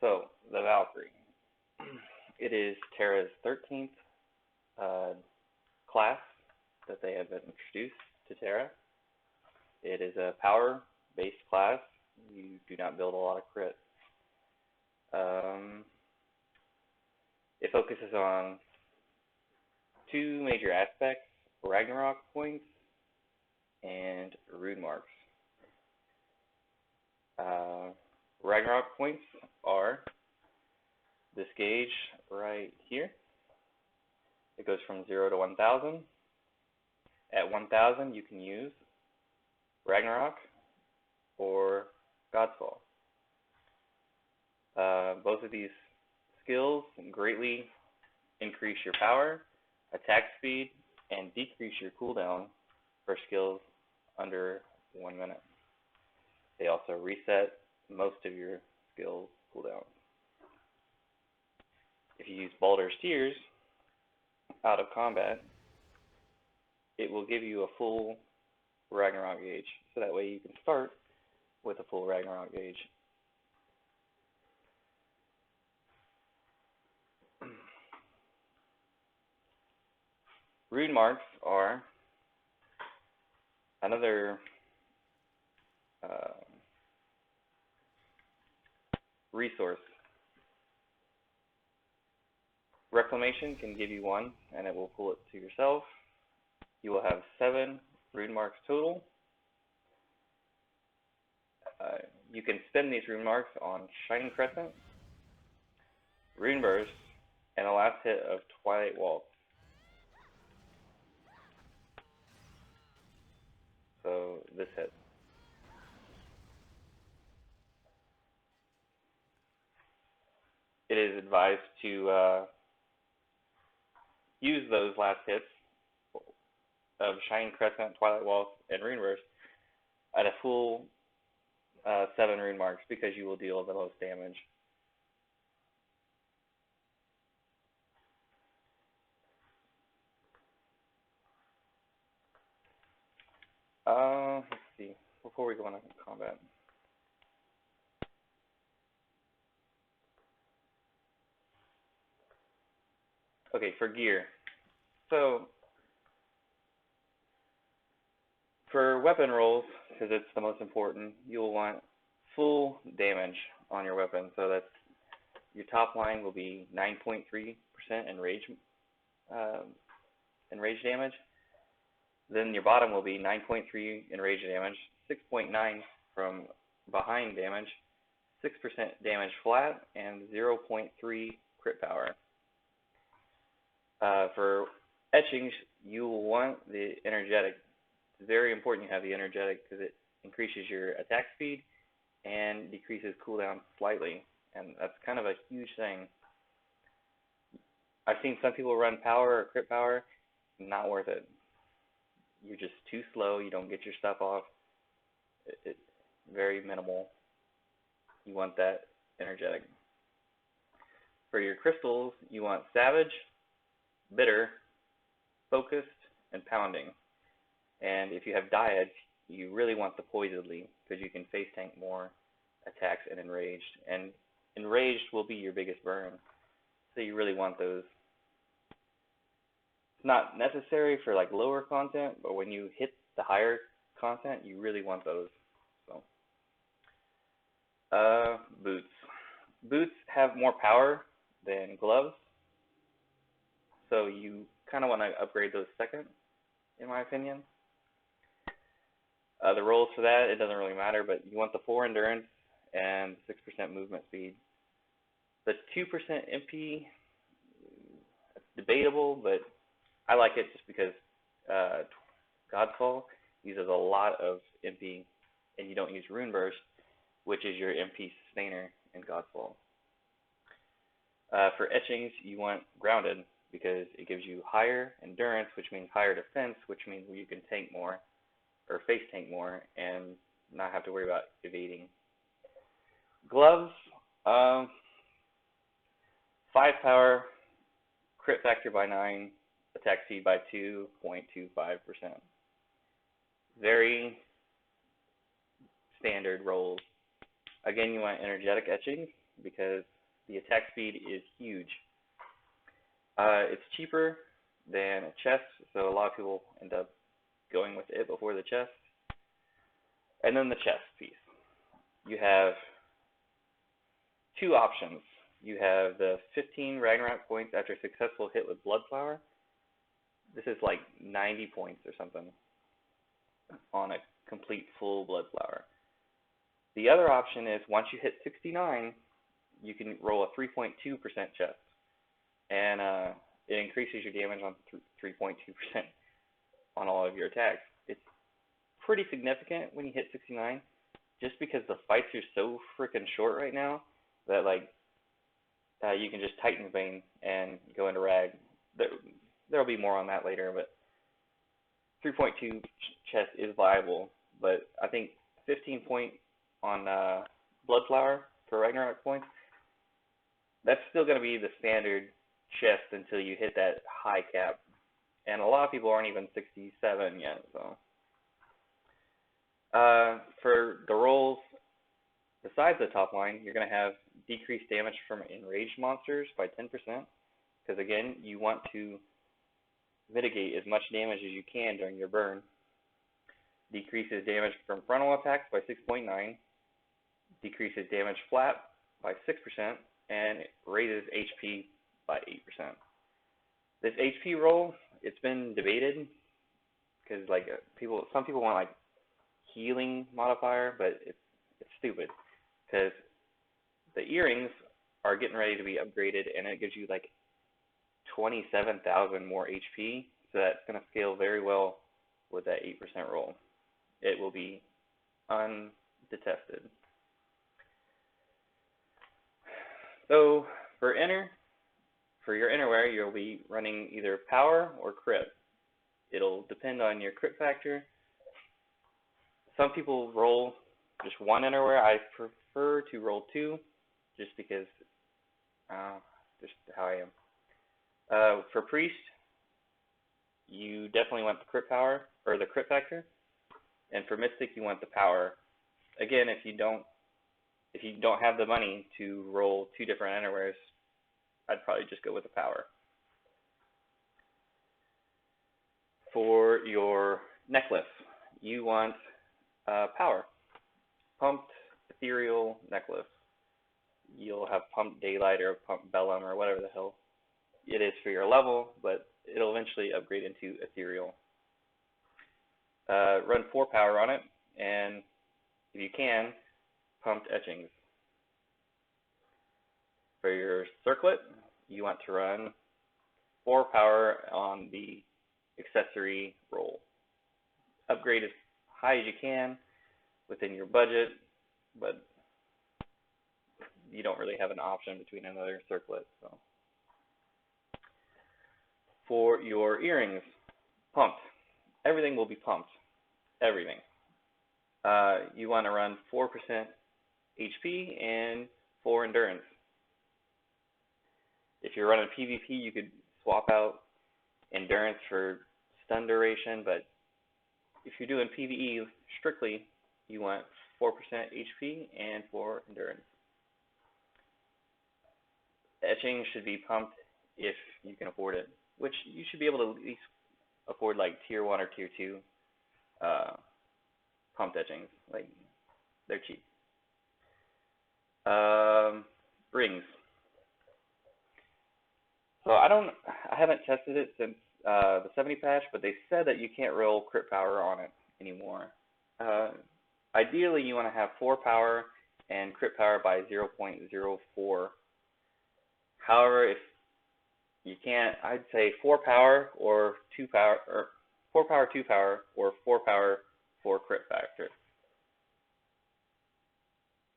So, the Valkyrie. It is Terra's 13th class that they have introduced to Terra. It is a power-based class. You do not build a lot of crit. It focuses on two major aspects: Ragnarok points and rune marks. Ragnarok points are this gauge right here. It goes from 0 to 1,000. At 1,000, you can use Ragnarok or Godfall. Both of these skills greatly increase your power, attack speed, and decrease your cooldown for skills under 1 minute. They also reset most of your skills cooldowns. If you use Baldur's Tears out of combat, it will give you a full Ragnarok gauge, so that way you can start with a full Ragnarok gauge. Rune marks are another resource. Reclamation can give you 1, and it will pull it to yourself. You will have 7 rune marks total. You can spend these rune marks on Shining Crescent, Rune Burst, and a last hit of Twilight Waltz. So this hit. It is advised to use those last hits of Shining Crescent, Twilight Waltz, and Rune Burst at a full 7 rune marks, because you will deal the most damage. Let's see, before we go on to combat. Okay, for gear. So, for weapon rolls, because it's the most important, you'll want full damage on your weapon. So that's your top line will be 9.3% in rage damage. Then your bottom will be 9.3 in rage damage, 6.9 from behind damage, 6% damage flat, and 0.3 crit power. For etchings, you will want the energetic. It's very important you have the energetic, because it increases your attack speed and decreases cooldown slightly, and that's kind of a huge thing. I've seen some people run power or crit power, not worth it. You're just too slow, you don't get your stuff off. It's very minimal. You want that energetic. For your crystals, you want Savage, Bitter, Focused, and Pounding. And if you have Dyads, you really want the Poisedly, because you can face tank more attacks and Enraged. And Enraged will be your biggest burn, so you really want those. It's not necessary for like lower content, but when you hit the higher content, you really want those. So, boots. Boots have more power than gloves, so you kind of want to upgrade those second, in my opinion. The rolls for that, it doesn't really matter, but you want the 4 endurance and 6% movement speed. The 2% MP, it's debatable, but I like it just because Godfall uses a lot of MP, and you don't use Rune Burst, which is your MP sustainer in Godfall. For etchings, you want Grounded, because it gives you higher endurance, which means higher defense, which means you can tank more, or face tank more, and not have to worry about evading. Gloves, 5 power, crit factor by 9, attack speed by 2.25%. Very standard rolls. Again, you want energetic etching, because the attack speed is huge. It's cheaper than a chest, so a lot of people end up going with it before the chest. And then the chest piece. You have two options. You have the 15 Ragnarok points after a successful hit with Blood Flower. This is like 90 points or something on a complete full Blood Flower. The other option is once you hit 69, you can roll a 3.2% chest. And it increases your damage on 3.2% on all of your attacks. It's pretty significant when you hit 69, just because the fights are so freaking short right now that like you can just Titan Vein and go into Rag. There'll be more on that later, but 3.2 chest is viable. But I think 15 point on Blood Flower for Ragnarok points, that's still going to be the standard chest until you hit that high cap. And a lot of people aren't even 67 yet, so. For the rolls, besides the top line, you're going to have decreased damage from enraged monsters by 10%, because again, you want to mitigate as much damage as you can during your burn. Decreases damage from frontal attacks by 6.9, decreases damage flat by 6%, and raises HP by 8%. This HP roll, it's been debated, because like some people want like healing modifier, but it's stupid, because the earrings are getting ready to be upgraded, and it gives you like 27,000 more HP, so that's going to scale very well with that 8% roll. It will be undetested. So for your innerwear, you'll be running either power or crit. It'll depend on your crit factor. Some people roll just one innerwear. I prefer to roll two, just because just how I am. For priest, you definitely want the crit power or the crit factor, and for mystic, you want the power. Again, if you don't have the money to roll two different innerwears, I'd probably just go with the power. For your necklace, you want power. Pumped ethereal necklace. You'll have pumped daylight or pumped bellum or whatever the hell it is for your level, but it'll eventually upgrade into ethereal. Run 4 power on it, and if you can, pumped etchings. For your circlet, you want to run 4 power on the accessory roll. Upgrade as high as you can within your budget, but you don't really have an option between another circlet. So, for your earrings, pumped. Everything will be pumped. Everything. You want to run 4% HP and 4 endurance. If you're running PvP, you could swap out endurance for stun duration, but if you're doing PvE strictly, you want 4% HP and 4 endurance. Etching should be pumped if you can afford it, which you should be able to at least afford like tier 1 or tier 2 pumped etchings. Like, they're cheap. Rings. So I haven't tested it since the 70 patch, but they said that you can't roll crit power on it anymore. Ideally, you want to have 4 power and crit power by 0.04. However, if you can't, I'd say 4 power or 2 power, or 4 power, 2 power, or 4 power, 4 crit factor.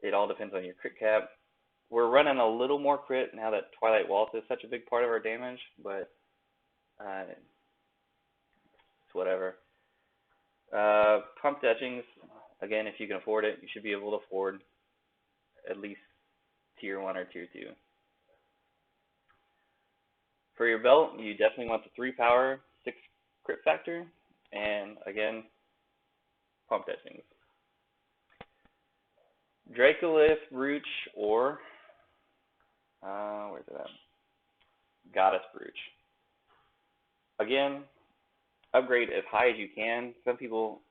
It all depends on your crit cap. We're running a little more crit now that Twilight Waltz is such a big part of our damage, but it's whatever. Pumped etchings, again, if you can afford it, you should be able to afford at least tier 1 or tier 2. For your belt, you definitely want the 3 power, 6 crit factor, and again, pumped etchings. Dracolith, Brooch, or Where's it at? Goddess Brooch. Again, upgrade as high as you can. Some people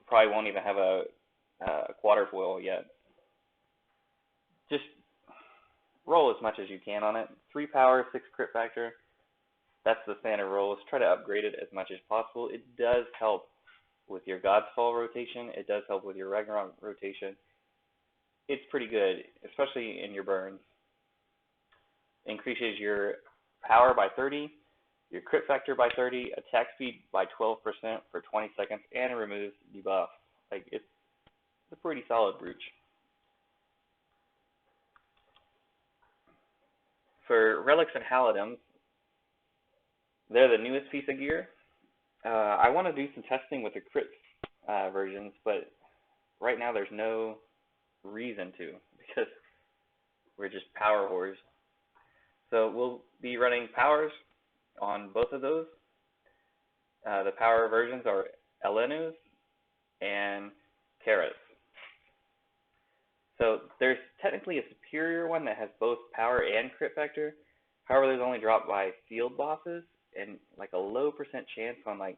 probably won't even have a quadrufoil yet. Just roll as much as you can on it. 3 power, 6 crit factor. That's the standard rolls. Try to upgrade it as much as possible. It does help with your Godfall rotation. It does help with your Ragnarok rotation. It's pretty good, especially in your burns. Increases your power by 30, your crit factor by 30, attack speed by 12% for 20 seconds, and removes debuff. Like, it's a pretty solid brooch. For relics and halidams, they're the newest piece of gear. I want to do some testing with the crit versions, but right now there's no reason to, because we're just power whores. So we'll be running powers on both of those. The power versions are Elenus and Karas. So there's technically a superior one that has both power and crit factor. However, there's only dropped by field bosses and like a low percent chance on like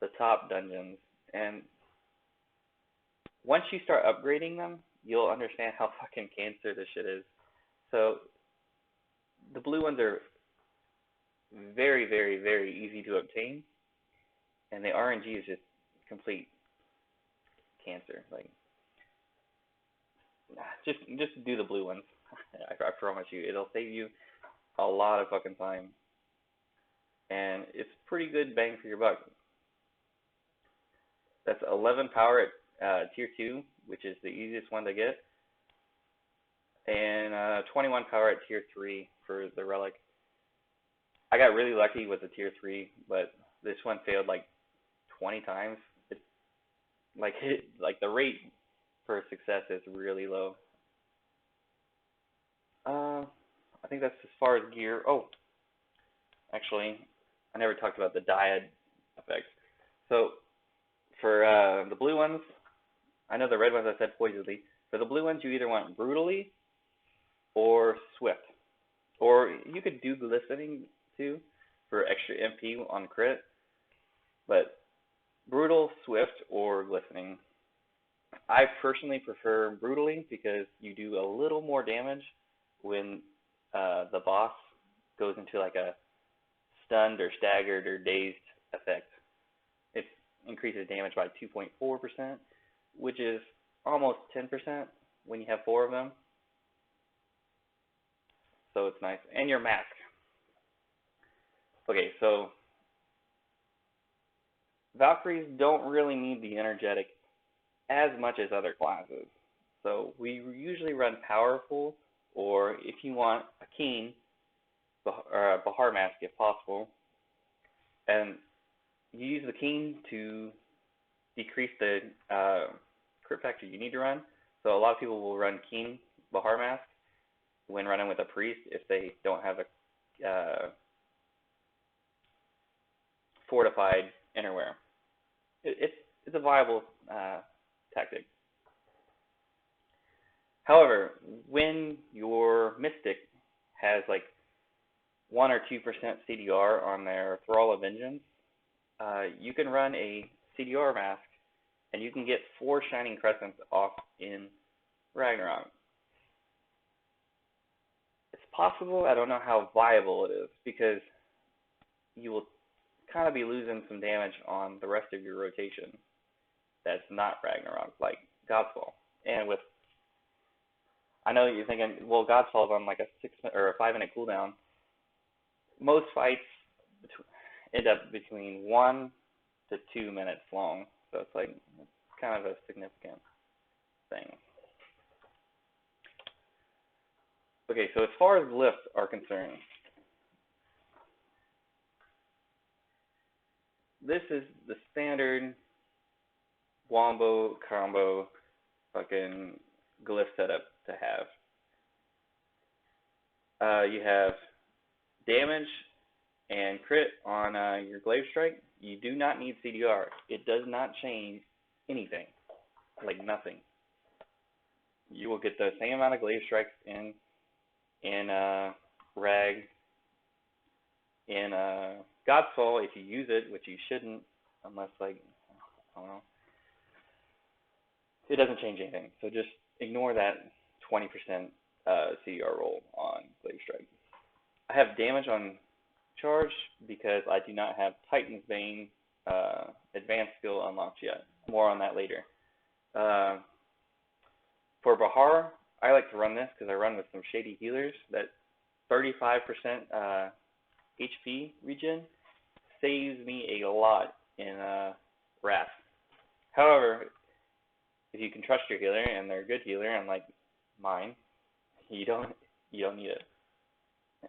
the top dungeons. And once you start upgrading them, you'll understand how fucking cancer this shit is. So the blue ones are very, very, very easy to obtain, and the RNG is just complete cancer. Like, just do the blue ones. I promise you, it'll save you a lot of fucking time, and it's pretty good bang for your buck. That's 11 power at tier 2, which is the easiest one to get, and 21 power at tier 3 for the relic. I got really lucky with the tier 3, but this one failed like 20 times. Like the rate for success is really low. I think that's as far as gear. Oh, actually, I never talked about the dyad effect. So for the blue ones, I know the red ones I said poisedly. For the blue ones, you either want brutally or swift, or you could do glistening too for extra MP on crit. But brutal, swift, or glistening. I personally prefer brutally because you do a little more damage when the boss goes into like a stunned or staggered or dazed effect. It increases damage by 2.4%, which is almost 10% when you have 4 of them. So it's nice. And your mask. Okay, so Valkyries don't really need the energetic as much as other classes. So we usually run powerful, or if you want a keen, or a Bahar mask if possible. And you use the keen to decrease the crit factor you need to run. So a lot of people will run keen Bahar mask when running with a priest if they don't have a fortified innerwear. It's a viable tactic. However, when your Mystic has like 1 or 2% CDR on their Thrall of Vengeance, you can run a CDR mask and you can get 4 Shining Crescents off in Ragnarok. It's possible. I don't know how viable it is because you will kind of be losing some damage on the rest of your rotation that's not Ragnarok, like Godfall. And with, I know you're thinking, well, Godfall's on like a 6 or a 5 minute cooldown. Most fights end up between 1 to 2 minutes long, so it's like it's kind of a significant thing. Okay, so as far as lifts are concerned, this is the standard wombo combo fucking glyph setup to have. You have damage and crit on your glaive strike. You do not need CDR. It does not change anything, like nothing. You will get the same amount of glaive strikes in in Rag, in Godfall, if you use it, which you shouldn't, unless, like, I don't know, it doesn't change anything. So just ignore that 20% CDR roll on Glaive Strike. I have damage on charge because I do not have Titan's Bane advanced skill unlocked yet. More on that later. For Bahar, I like to run this because I run with some shady healers. That 35% HP regen saves me a lot in Wrath. However, if you can trust your healer and they're a good healer, unlike mine, you don't need it.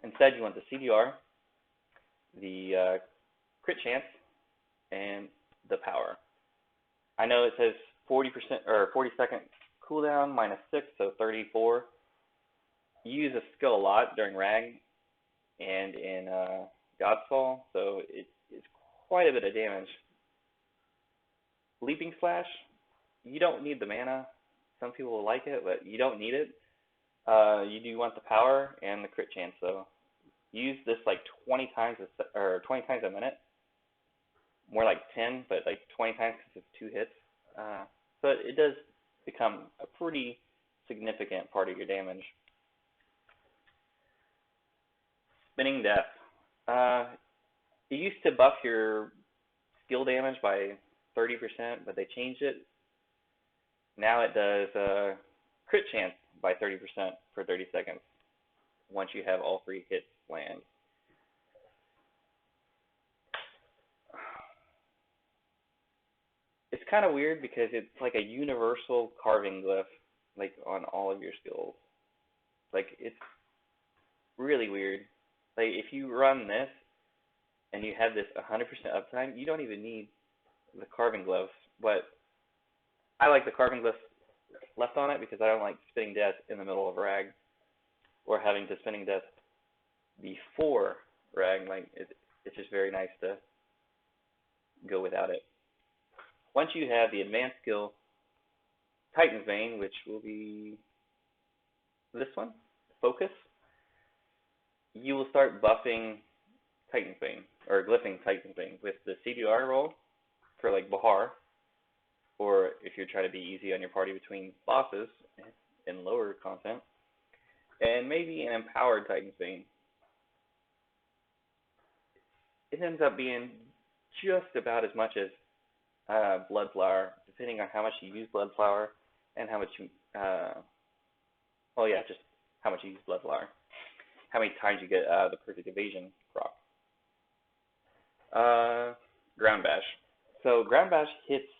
Instead, you want the CDR, the crit chance, and the power. I know it says 40% or 40-second cooldown -6, so 34. You use a skill a lot during Rag and in Godfall, so it's quite a bit of damage. Leaping Slash, you don't need the mana. Some people will like it, but you don't need it. You do want the power and the crit chance, so use this like 20 times a minute. More like 10, but like 20 times because it's 2 hits. So it does become a pretty significant part of your damage. Spinning Death. It used to buff your skill damage by 30%, but they changed it. Now it does crit chance by 30% for 30 seconds once you have all 3 hits land. It's kind of weird because it's like a universal carving glyph, like on all of your skills. Like, it's really weird. Like, if you run this and you have this 100% uptime, you don't even need the carving gloves. But I like the carving glyph left on it because I don't like Spinning Death in the middle of Rag or having to Spinning Death before Rag. Like, it's just very nice to go without it. Once you have the advanced skill, Titan's Bane, which will be this one, Focus, you will start buffing Titan's Bane, or glyphing Titan's Bane with the CDR roll for like Bahar, or if you're trying to be easy on your party between bosses in lower content, and maybe an empowered Titan's Bane. It ends up being just about as much as Blood Flower, depending on how much you use Blood Flower and how much you, just how much you use Blood Flower. How many times you get the Perfect Evasion proc. Ground Bash. So Ground Bash hits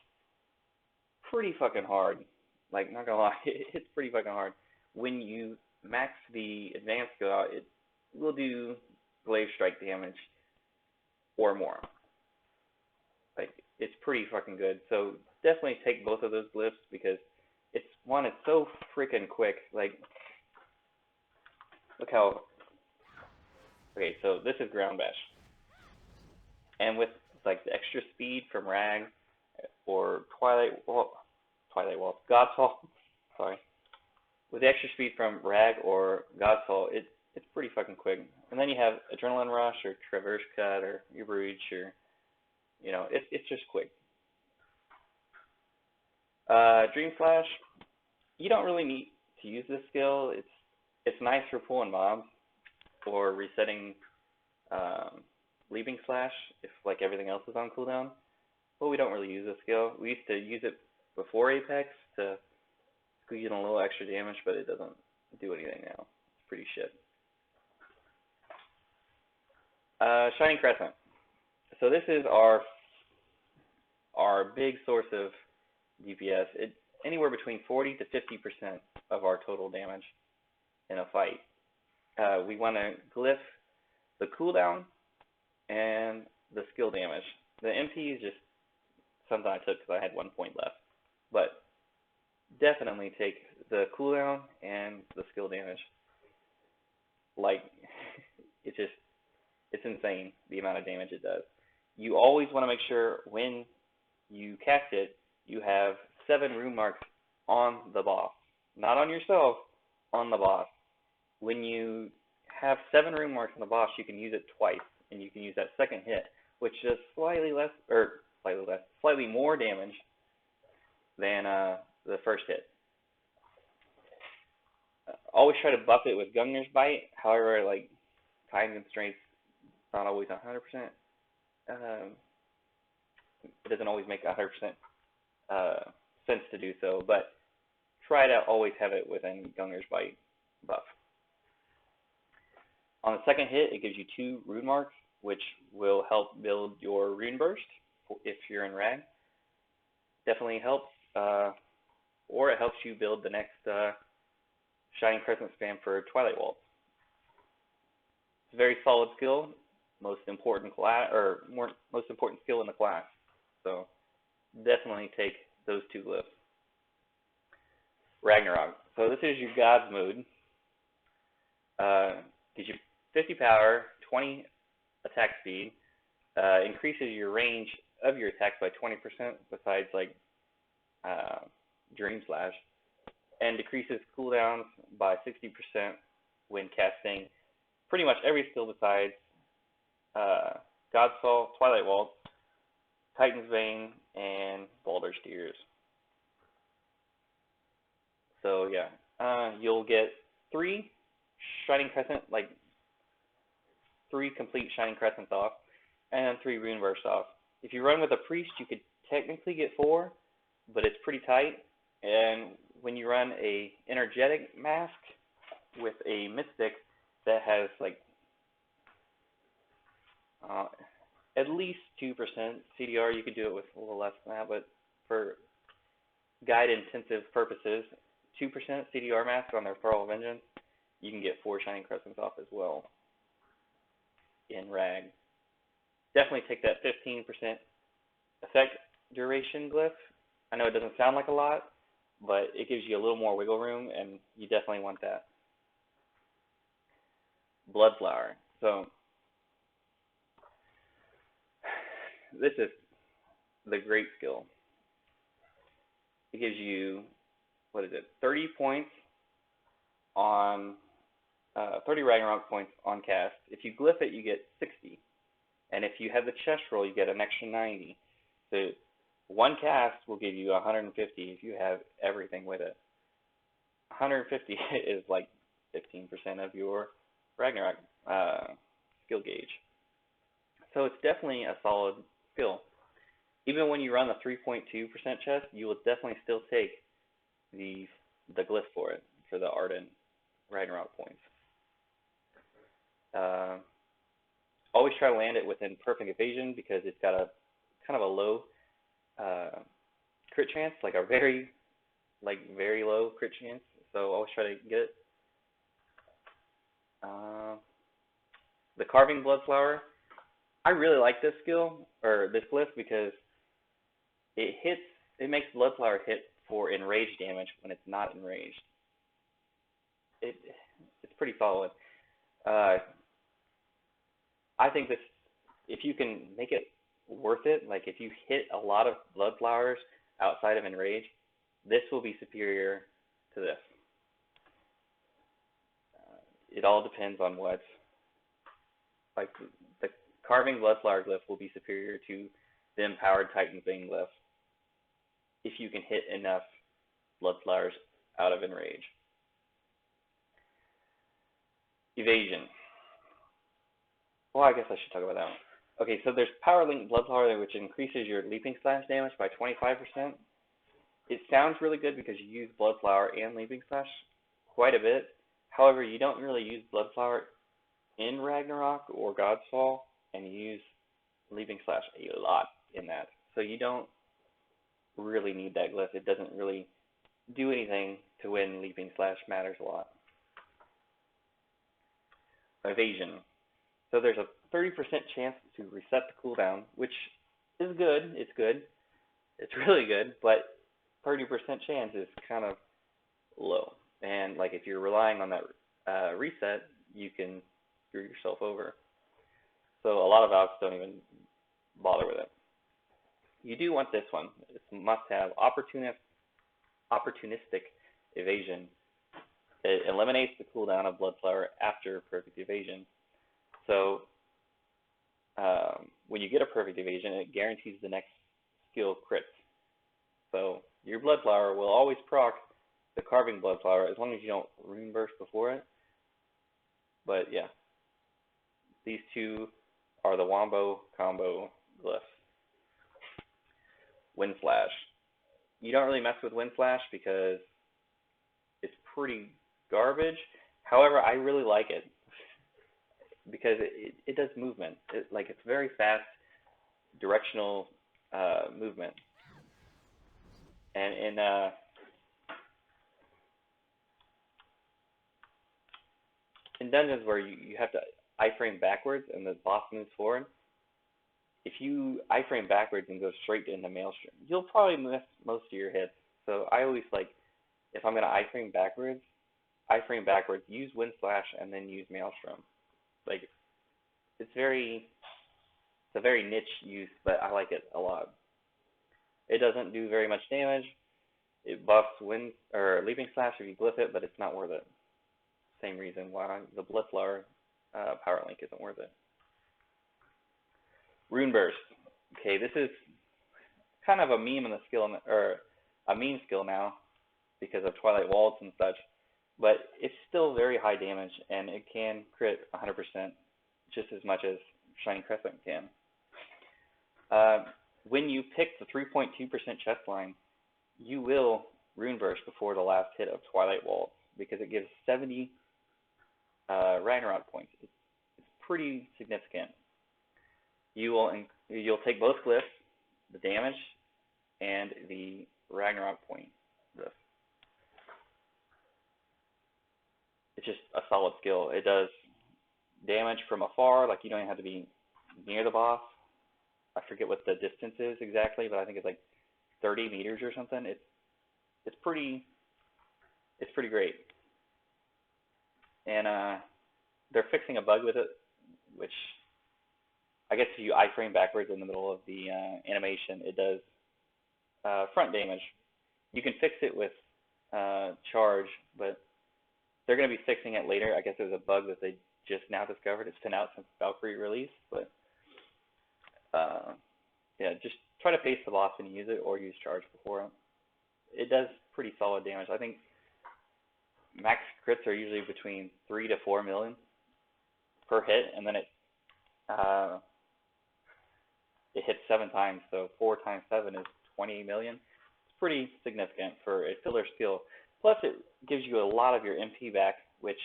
pretty fucking hard. Like, not gonna lie, it hits pretty fucking hard. When you max the advanced skill out, it will do Glaive Strike damage or more. Like, it's pretty fucking good. So definitely take both of those glyphs because it's so freaking quick. Like, look how. Okay, so this is Ground Bash, and with like the extra speed from Rag or Godfall. Sorry, with the extra speed from Rag or Godfall, it's pretty fucking quick. And then you have Adrenaline Rush or Traverse Cut or Uber Reach or. You know, it's just quick. Dream Flash, you don't really need to use this skill. It's nice for pulling mobs or resetting Leaping Slash if like everything else is on cooldown. But we don't really use this skill. We used to use it before Apex to squeeze in a little extra damage, but it doesn't do anything now. It's pretty shit. Shining Crescent. So this is our big source of DPS. It's anywhere between 40 to 50% of our total damage in a fight. We want to glyph the cooldown and the skill damage. The MP is just something I took because I had 1 point left. But definitely take the cooldown and the skill damage. Like, it's insane the amount of damage it does. You always want to make sure when you cast it, you have 7 rune marks on the boss. Not on yourself, on the boss. when you have 7 rune marks on the boss, you can use it twice, and you can use that second hit, which does slightly more damage than the first hit. Always try to buff it with Gungnir's Bite. However, like, time constraints, not always 100%. It doesn't always make 100% sense to do so, but try to always have it within Gungnir's Bite buff. On the second hit, it gives you 2 rune marks, which will help build your rune burst if you're in Rag. Definitely helps, or it helps you build the next Shining Crescent spam for Twilight Waltz. It's a very solid skill, most important skill in the class. So definitely take those 2 glyphs. Ragnarok. So this is your God's mode. Gives you 50 power, 20 attack speed, increases your range of your attacks by 20% besides like Dream Slash, and decreases cooldowns by 60% when casting pretty much every skill besides Godfall, Twilight Waltz, Titan's Bane, and Baldur's Tears. So yeah, you'll get 3 Shining Crescent, like 3 complete Shining Crescents off, and 3 Rune Bursts off. If you run with a Priest, you could technically get 4, but it's pretty tight. And when you run a Energetic Mask with a Mystic that has like at least 2% CDR, you could do it with a little less than that, but for guide-intensive purposes, 2% CDR mask on their Pearl of Vengeance, you can get 4 Shining Crescents off as well in Rag. Definitely take that 15% effect duration glyph. I know it doesn't sound like a lot, but it gives you a little more wiggle room, and you definitely want that. Bloodflower. So this is the great skill. It gives you, 30 points on 30 Ragnarok points on cast. If you glyph it, you get 60. And if you have the chest roll, you get an extra 90. So one cast will give you 150 if you have everything with it. 150 is like 15% of your Ragnarok skill gauge. So it's definitely a solid skill. Even when you run the 3.2% chest, you will definitely still take the glyph for it, for the Ardent Ragnarok points. Always try to land it within perfect evasion because it's got a kind of a low crit chance, like a very low crit chance. So always try to get it. The Carving Bloodflower. I really like this skill or this glyph because it makes Bloodflower hit for enraged damage when it's not enraged. It's pretty solid. I think this, if you can make it worth it, like if you hit a lot of Bloodflowers outside of enrage, this will be superior to this. It all depends on what, like the Carving Bloodflower glyph will be superior to the Empowered Titan's Bane glyph if you can hit enough Bloodflowers out of enrage. Evasion. Well, I guess I should talk about that one. Okay, so there's Power Link Bloodflower, which increases your Leaping Slash damage by 25%. It sounds really good because you use Bloodflower and Leaping Slash quite a bit. However, you don't really use Bloodflower in Ragnarok or God's Fall, and you use Leaping Slash a lot in that. So you don't really need that glyph. It doesn't really do anything to when Leaping Slash matters a lot. Evasion. So there's a 30% chance to reset the cooldown, which is good. It's good. It's really good, but 30% chance is kind of low. And like if you're relying on that reset, you can screw yourself over. So a lot of alchs don't even bother with it. You do want this one. It's a must-have. Opportunistic evasion. It eliminates the cooldown of Blood Flower after Perfect Evasion. So when you get a Perfect Evasion, it guarantees the next skill crits. So your Blood Flower will always proc the Carving Blood Flower as long as you don't Rune Burst before it. But yeah, these two are the Wombo combo glyphs. Wind Slash. You don't really mess with Wind Slash because it's pretty garbage. However, I really like it because it does movement. It's very fast, directional movement. And in dungeons where you have to iframe backwards and the boss moves forward, if you iframe backwards and go straight into Maelstrom, you'll probably miss most of your hits. So I always if I'm going to iframe backwards, use Wind Slash, and then use Maelstrom. It's a very niche use, but I like it a lot. It doesn't do very much damage. It buffs Leaping Slash if you glyph it, but it's not worth it. Same reason why the Blood Flower Power Link isn't worth it. Rune Burst. Okay, this is kind of a meme in the skill, or a meme skill now because of Twilight Waltz and such, but it's still very high damage, and it can crit 100% just as much as Shining Crescent can. When you pick the 3.2% chest line, you will Rune Burst before the last hit of Twilight Waltz because it gives 70 Ragnarok points. It's pretty significant. You'll take both glyphs, the damage, and the Ragnarok point glyph. It's just a solid skill. It does damage from afar, you don't even have to be near the boss. I forget what the distance is exactly, but I think it's 30 meters or something. It's pretty great. And they're fixing a bug with it, which I guess if you iframe backwards in the middle of the animation, it does front damage. You can fix it with charge, but they're going to be fixing it later. I guess it was a bug that they just now discovered. It's been out since Valkyrie release, but yeah, just try to face the boss when you use it, or use charge before it. It does pretty solid damage. I think max crits are usually between 3 to 4 million per hit, and then it hits 7 times, so 4 times 7 is 20 million. It's pretty significant for a filler skill. Plus, it gives you a lot of your MP back, which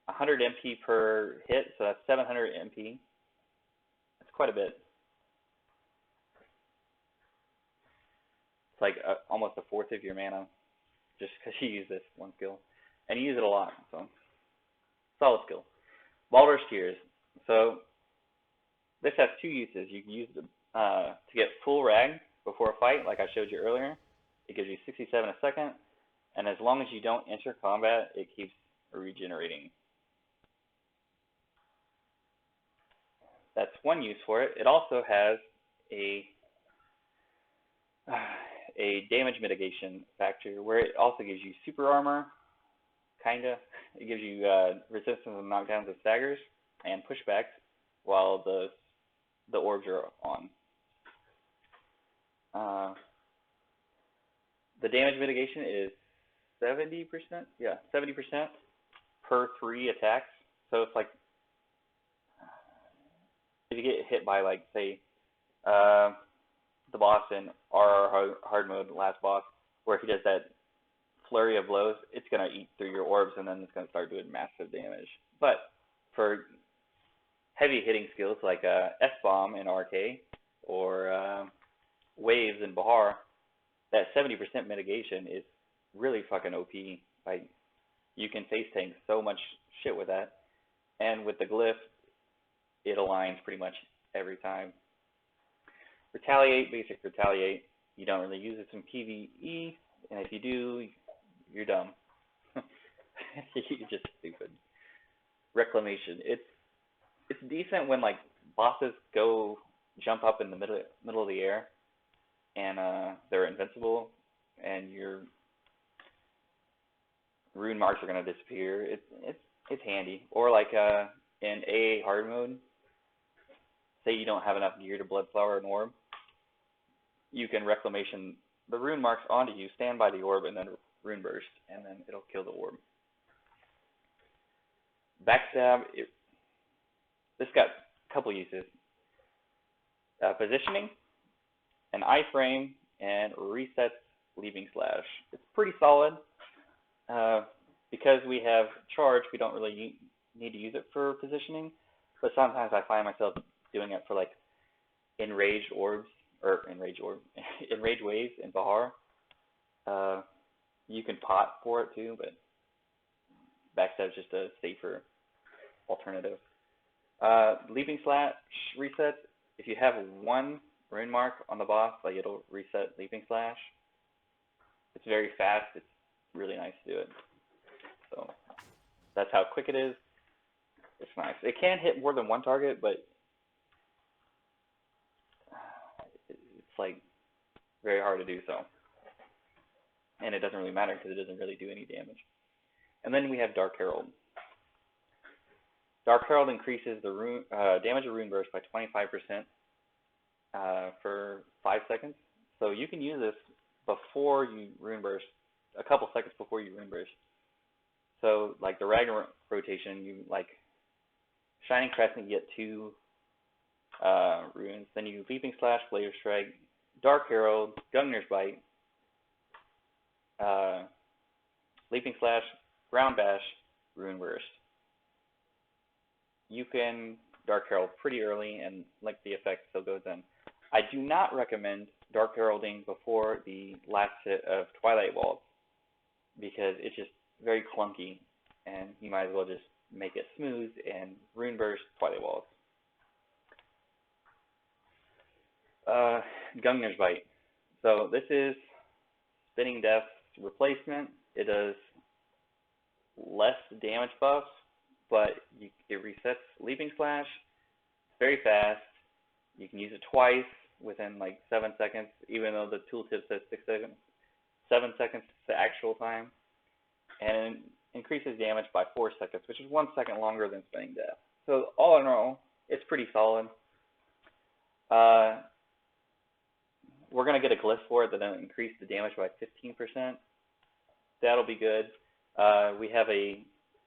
100 MP per hit, so that's 700 MP. That's quite a bit. It's almost a fourth of your mana, just because you use this one skill. And you use it a lot, so solid skill. Baldur's Tears. So this has 2 uses. You can use it to get full rag before a fight, like I showed you earlier. It gives you 67 a second, and as long as you don't enter combat, it keeps regenerating. That's one use for it. It also has a damage mitigation factor where it also gives you super armor, kinda. It gives you resistance to knockdowns of staggers and pushbacks while the orbs are on. The damage mitigation is 70%. Yeah, 70% per 3 attacks. So it's if you get hit by say the boss in RR hard mode, last boss, where he does that flurry of blows, it's gonna eat through your orbs, and then it's gonna start doing massive damage. But for heavy hitting skills like S-Bomb in RK or Waves in Bahar, that 70% mitigation is really fucking OP. You can face tank so much shit with that, and with the glyph, it aligns pretty much every time. Retaliate, basic retaliate. You don't really use it in PvE, and if you do, you're dumb. You're just stupid. Reclamation. It's decent when bosses jump up in the middle of the air, and they're invincible. and your rune marks are gonna disappear. It's handy. Or like in AA hard mode, say you don't have enough gear to blood flower an orb, you can reclamation the rune marks onto you, stand by the orb, and then rune burst, and then it'll kill the orb. Backstab, this got a couple uses. Positioning, an iframe, and resets leaving slash. It's pretty solid. Because we have charge, we don't really need to use it for positioning, but sometimes I find myself doing it for like enraged orbs, or enraged waves in Bahar. You can pot for it too, but backstab is just a safer alternative. Leaping slash resets. If you have one rune mark on the boss, like it'll reset leaping slash. It's very fast. It's really nice to do it. So that's how quick it is. It's nice. It can hit more than one target, but it's like very hard to do so. And it doesn't really matter because it doesn't really do any damage. And then we have Dark Herald. Dark Herald increases the damage of rune burst by 25% for 5 seconds. So you can use this before you rune burst, a couple seconds before you rune burst. So like the Ragnarok rotation, you like Shining Crescent, you get 2 runes. Then you Leaping Slash, Blade of Strike, Dark Herald, Gungnir's Bite, Leaping Slash, Ground Bash, Rune Burst. You can Dark Herald pretty early and like the effect still goes in. I do not recommend Dark Heralding before the last hit of Twilight Waltz because it's just very clunky and you might as well just make it smooth and Rune Burst, Twilight Waltz. Gungnir's Bite. So this is Spinning Death's replacement. It does less damage buffs, but it resets Leaping Slash. It's very fast. You can use it twice within like 7 seconds, even though the tooltip says 6 seconds. 7 seconds is the actual time. And it increases damage by 4 seconds, which is 1 second longer than Spinning Death. So all in all, it's pretty solid. We're going to get a glyph for it that'll increase the damage by 15%. That'll be good. We have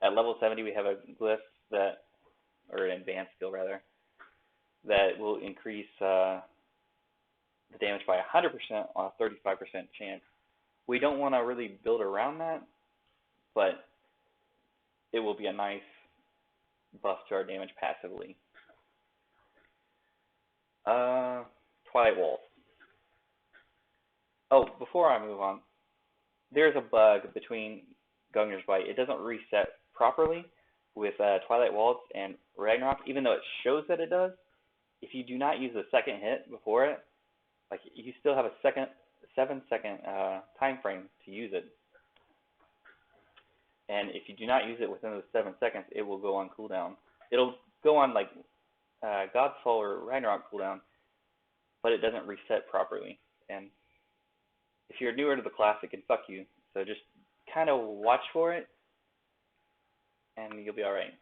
at level 70, we have a glyph that, or an advanced skill rather, that will increase the damage by 100% on a 35% chance. We don't want to really build around that, but it will be a nice buff to our damage passively. Twilight Waltz. Oh, before I move on, there's a bug between Gungnir's Bite. It doesn't reset properly with Twilight Waltz and Ragnarok, even though it shows that it does. If you do not use the second hit before it, like you still have a 7-second time frame to use it. And if you do not use it within those 7 seconds, it will go on cooldown. It'll go on like God's Fall or Ragnarok cooldown, but it doesn't reset properly. And if you're newer to the class, it can fuck you. So just kind of watch for it, and you'll be all right.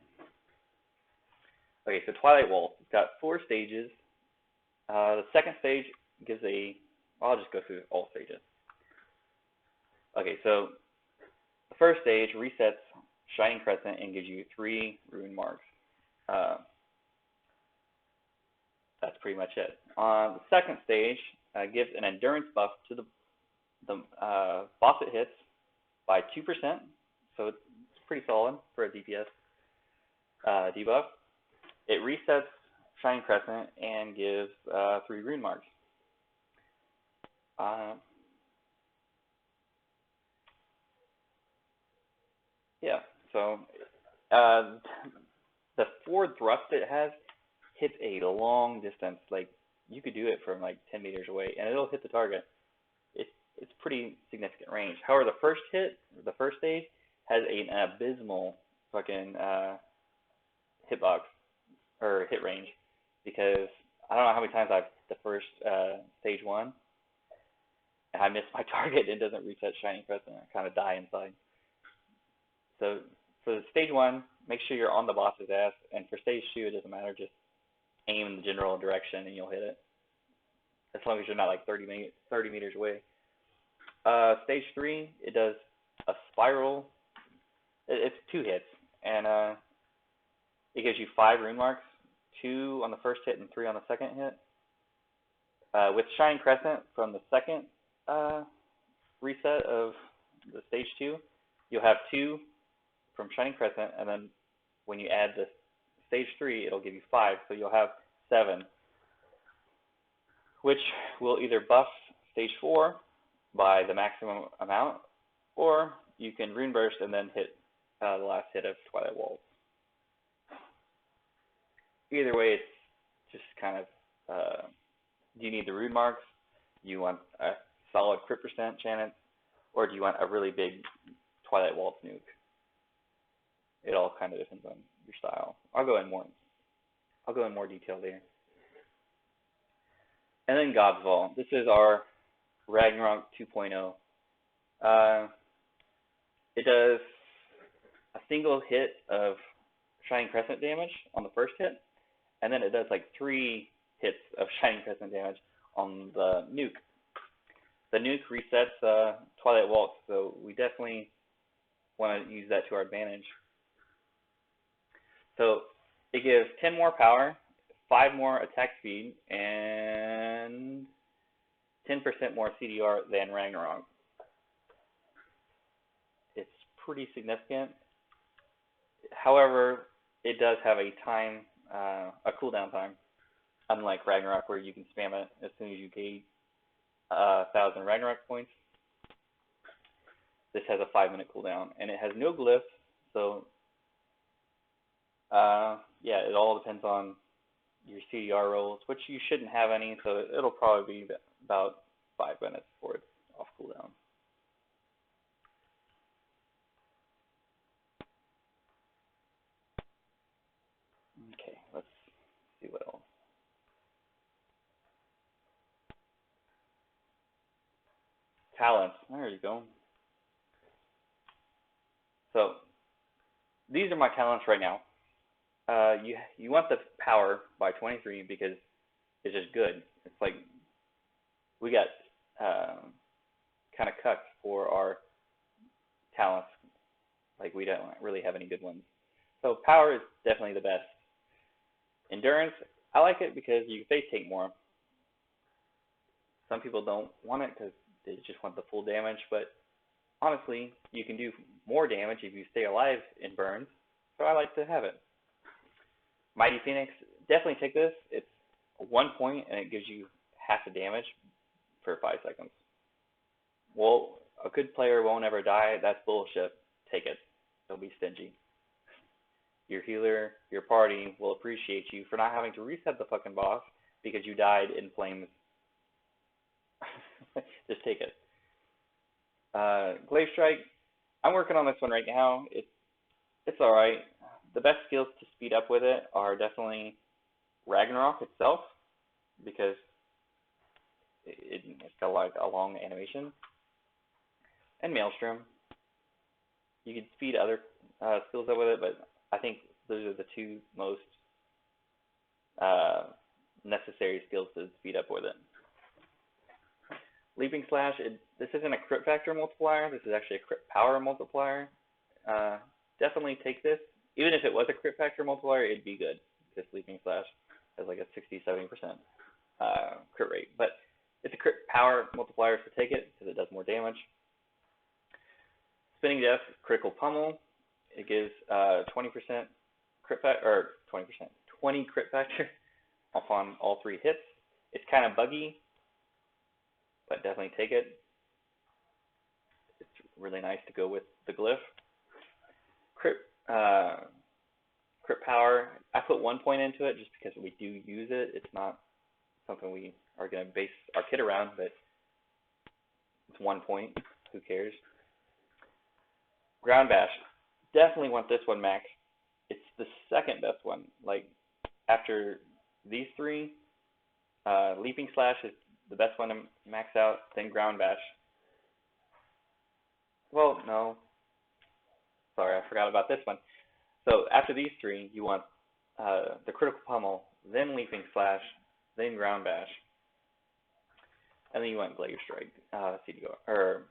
Okay, so Twilight Waltz. It's got 4 stages. The second stage gives I'll just go through all stages. Okay, so the first stage resets Shining Crescent and gives you 3 rune marks. That's pretty much it. The second stage gives an endurance buff to the boss it hits by 2%, so it's pretty solid for a DPS debuff. It resets Shining Crescent and gives 3 rune marks. Yeah, so the forward thrust it has hits a long distance. Like you could do it from like 10 meters away, and it'll hit the target. It's pretty significant range. However, the first stage has an abysmal fucking hitbox or hit range because I don't know how many times I've the first stage 1, I miss my target, it doesn't reset Shining Crescent. I kind of die inside. So for stage 1, make sure you're on the boss's ass, and for stage 2, it doesn't matter. Just aim in the general direction and you'll hit it, as long as you're not like 30 meters away. Stage 3, it does a spiral. It's 2 hits, and it gives you 5 rune marks, 2 on the first hit and 3 on the second hit. With Shining Crescent from the second reset of the stage 2, you'll have 2 from Shining Crescent, and then when you add the stage 3, it'll give you 5, so you'll have 7, which will either buff stage 4 by the maximum amount, or you can rune burst and then hit the last hit of Twilight Waltz. Either way, it's just kind of, do you need the rune marks? Do you want a solid crit percent chance, or do you want a really big Twilight Waltz nuke? It all kind of depends on your style. I'll go in more detail there. And then God's Vault. This is our Ragnarok 2.0. It does a single hit of Shining Crescent damage on the first hit, and then it does like 3 hits of Shining Crescent damage on the nuke. The nuke resets Twilight Waltz, so we definitely want to use that to our advantage. So it gives 10 more power, 5 more attack speed, and 10% more CDR than Ragnarok. It's pretty significant. However, it does have a time, a cooldown time, unlike Ragnarok, where you can spam it as soon as you gain 1,000 Ragnarok points. This has a 5-minute cooldown, and it has no glyphs, so yeah, it all depends on your CDR rolls, which you shouldn't have any, so it'll probably be about 5 minutes before it's off cooldown. Okay, let's see what else. Talents, there you go. So these are my talents right now. You want the power by 23 because it's just good. It's like we got kind of cucked for our talents. Like we don't really have any good ones. So power is definitely the best. Endurance, I like it because you face take more. Some people don't want it because they just want the full damage, but honestly, you can do more damage if you stay alive in burns, so I like to have it. Mighty Phoenix, definitely take this. It's 1 point and it gives you half the damage for 5 seconds. Well, a good player won't ever die. That's bullshit. Take it. Don't be stingy. Your healer, your party will appreciate you for not having to reset the fucking boss because you died in flames. Just take it. Glaive Strike, I'm working on this one right now. It's alright. The best skills to speed up with it are definitely Ragnarok itself, because it's got like a long animation, and Maelstrom. You can speed other skills up with it, but I think those are the 2 most necessary skills to speed up with it. Leaping Slash, this isn't a crit factor multiplier, this is actually a crit power multiplier. Definitely take this. Even if it was a crit factor multiplier, it'd be good, because Leaping Slash has like a 60-70% crit rate. But it's a crit power multiplier, so take it, because it does more damage. Spinning Death, Critical Pummel. It gives 20% crit factor, or 20% crit factor upon all 3 hits. It's kind of buggy, but definitely take it. It's really nice to go with the glyph. Crit power, I put 1 point into it just because we do use it. It's not something we are going to base our kit around, but it's 1 point. Who cares? Ground Bash. Definitely want this one max. It's the second best one. Like, after these 3, Leaping Slash is the best one to max out, then ground bash. Well, no, sorry, I forgot about this one. So after these three, you want the critical pummel, then leaping slash, then ground bash, and then you want glacier strike, CDR or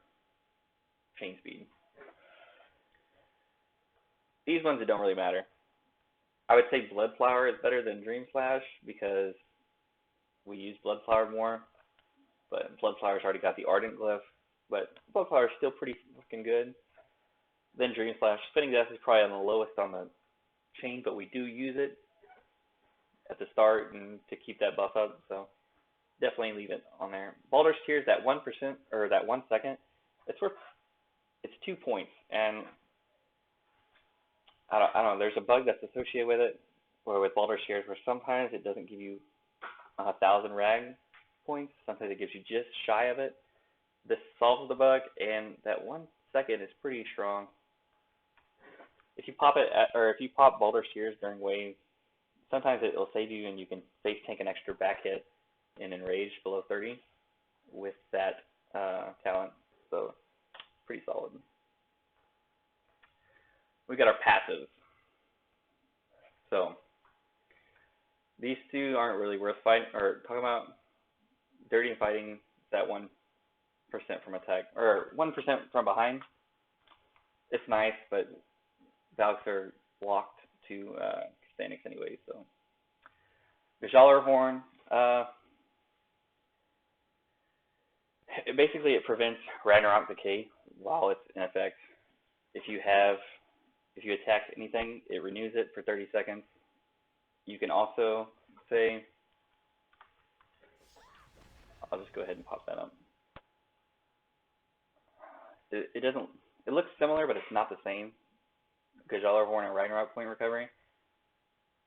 chain speed. These ones, it don't really matter. I would say blood flower is better than dream slash because we use blood flower more, but blood flower's already got the ardent glyph, but blood flower is still pretty fucking good. Then dream slash, spinning death is probably on the lowest on the chain, but we do use it at the start and to keep that buff up, so definitely leave it on there. Baldur's Tears, that 1% or that 1 second, it's 2 points, and I don't know, there's a bug that's associated with it, or with Baldur's Tears, where sometimes it doesn't give you 1,000 rag points, sometimes it gives you just shy of it. This solves the bug, and that 1 second is pretty strong. If you pop it, or if you pop Baldur's Tears during waves, sometimes it will save you, and you can face tank an extra back hit in Enrage below 30 with that talent, so pretty solid. We got our passives. So these two aren't really worth fighting or talking about. Dirty and fighting, that 1% from attack or 1% from behind. It's nice, but Valks are blocked to Stanix anyway. So Gajalar Horn. Basically, it prevents Ragnarok Decay while it's in effect. If you attack anything, it renews it for 30 seconds. You can also say, I'll just go ahead and pop that up. It looks similar, but it's not the same. Gajalar Horn and Ragnarok Point recovery.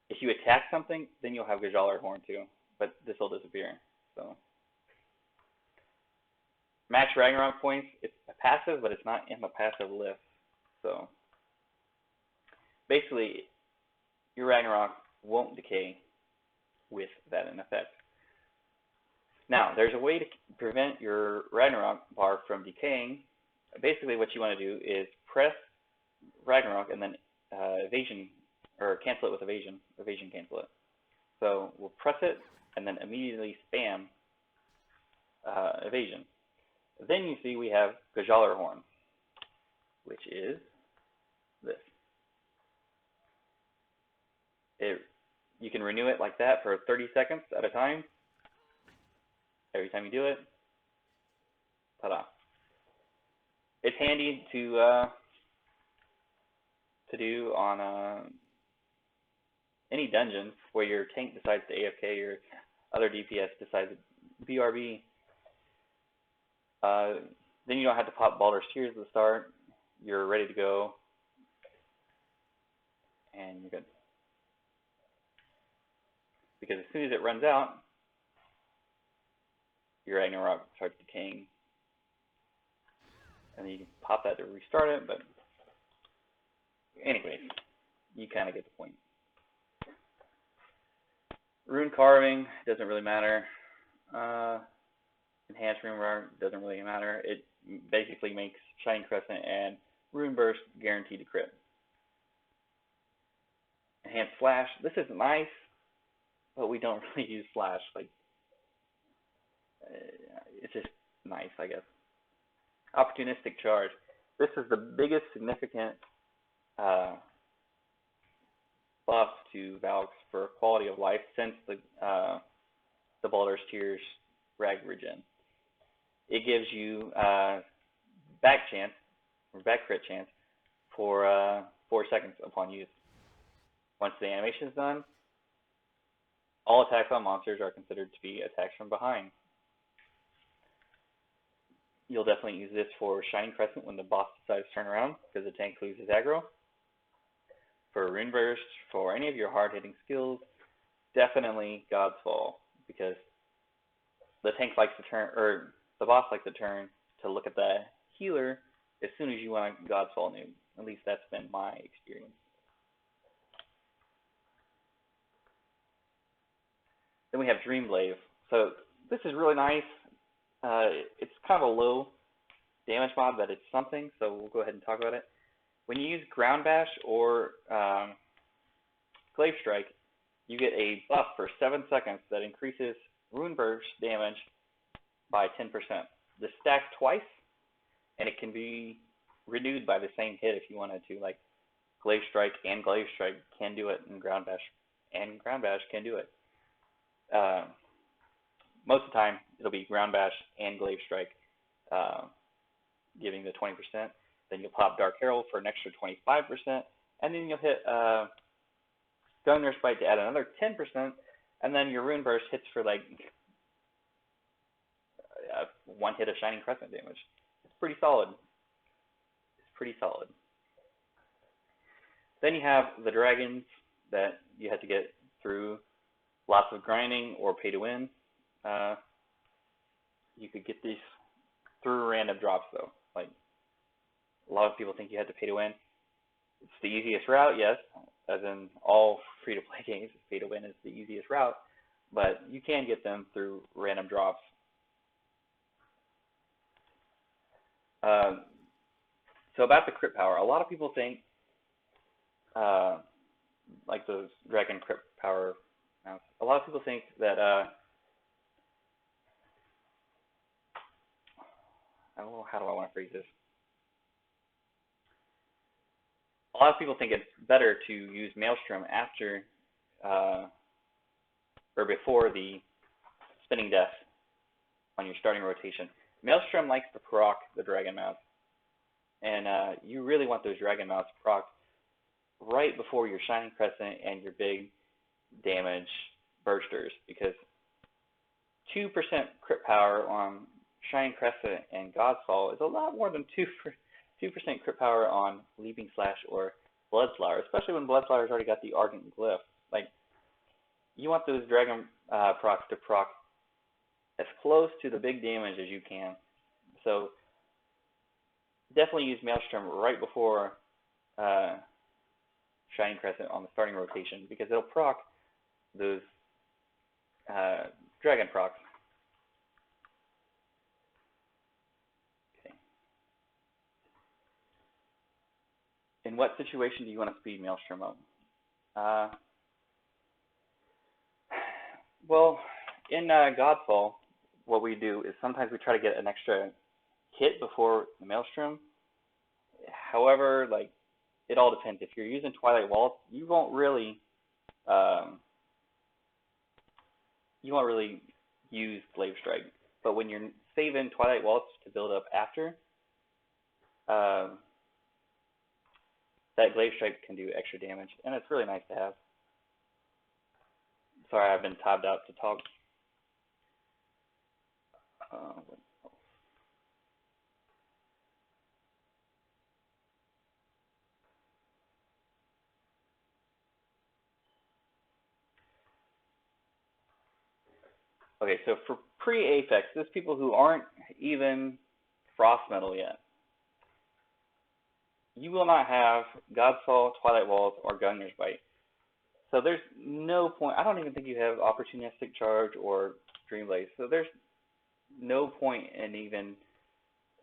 If you attack something, then you'll have Gajalar Horn too, but this will disappear. So max Ragnarok points, it's a passive, but it's not in the passive list. So basically, your Ragnarok won't decay with that in effect. Now, there's a way to prevent your Ragnarok bar from decaying. Basically, what you want to do is press Ragnarok and then evasion, or cancel it with evasion. Evasion cancel it. So we'll press it and then immediately spam evasion. Then you see we have Gajalar Horn, which is this. You can renew it like that for 30 seconds at a time. Every time you do it, ta-da! It's handy to do on any dungeon where your tank decides to AFK, your other DPS decides to BRB. Then you don't have to pop Baldur's Tears at the start. You're ready to go, and you're good. Because as soon as it runs out, your Ragnarok starts decaying. And then you can pop that to restart it, but anyways, you kind of get the point. Rune carving doesn't really matter. Enhanced rune art doesn't really matter. It basically makes Shining Crescent and Rune Burst guaranteed to crit. Enhanced Flash, this is nice, but we don't really use Flash. Like, it's just nice, I guess. Opportunistic Charge. This is the biggest significant buff to Valks for quality of life since the Baldur's Tears Rag Regen. It gives you back chance, or back crit chance, for 4 seconds upon use. Once the animation is done, all attacks on monsters are considered to be attacks from behind. You'll definitely use this for Shining Crescent when the boss decides to turn around, because the tank loses aggro. For Rune Burst, for any of your hard-hitting skills, definitely God's Fall, because the tank likes to turn, or the boss likes to turn to look at the healer as soon as you want a God's Fall nuke. At least that's been my experience. Then we have Dreamblade. So this is really nice. It's kind of a low damage mod, but it's something, so we'll go ahead and talk about it. When you use Ground Bash or Glaive Strike, you get a buff for 7 seconds that increases Rune Burst damage by 10%. This stacks twice, and it can be renewed by the same hit if you wanted to. Like Glaive Strike and Glaive Strike can do it, and Ground Bash and Ground Bash can do it. Most of the time, it'll be Ground Bash and Glaive Strike, giving the 20%. Then you'll pop Dark Herald for an extra 25%, and then you'll hit Gungnir Spite to add another 10%, and then your Rune Burst hits for like one hit of Shining Crescent damage. It's pretty solid. It's pretty solid. Then you have the dragons that you have to get through lots of grinding or pay to win. You could get these through random drops though. Like a lot of people think you have to pay to win. It's the easiest route, yes, as in all free-to-play games, pay to win is the easiest route, but you can get them through random drops. So about the crit power, a lot of people think like those dragon crit power mounts, a lot of people think that I don't know, how do I want to phrase this? A lot of people think it's better to use Maelstrom after or before the Spinning Death on your starting rotation. Maelstrom likes to proc the Dragon Mounts, and you really want those Dragon Mounts proc right before your Shining Crescent and your big damage bursters, because 2% crit power on Shining Crescent and Godfall is a lot more than 2% crit power on Leaping Slash or Bloodflower, especially when Bloodflower's already got the Ardent Glyph. Like, you want those Dragon procs to proc as close to the big damage as you can. So definitely use Maelstrom right before Shining Crescent on the starting rotation, because it'll proc those Dragon procs. Okay. In what situation do you want to speed Maelstrom up? Well, in Godfall, what we do is sometimes we try to get an extra hit before the Maelstrom. However, like, it all depends. If you're using Twilight Waltz, you won't really use Glaive Strike. But when you're saving Twilight Waltz to build up after, that Glaive Strike can do extra damage, and it's really nice to have. Sorry, I've been tabbed out to talk. Okay, so for pre-Apex, there's people who aren't even Frost Metal yet. You will not have Godfall, Twilight Waltz, or Gungnir's Bite. So there's no point. I don't even think you have Opportunistic Charge or Dream Blaze. So there's no point in even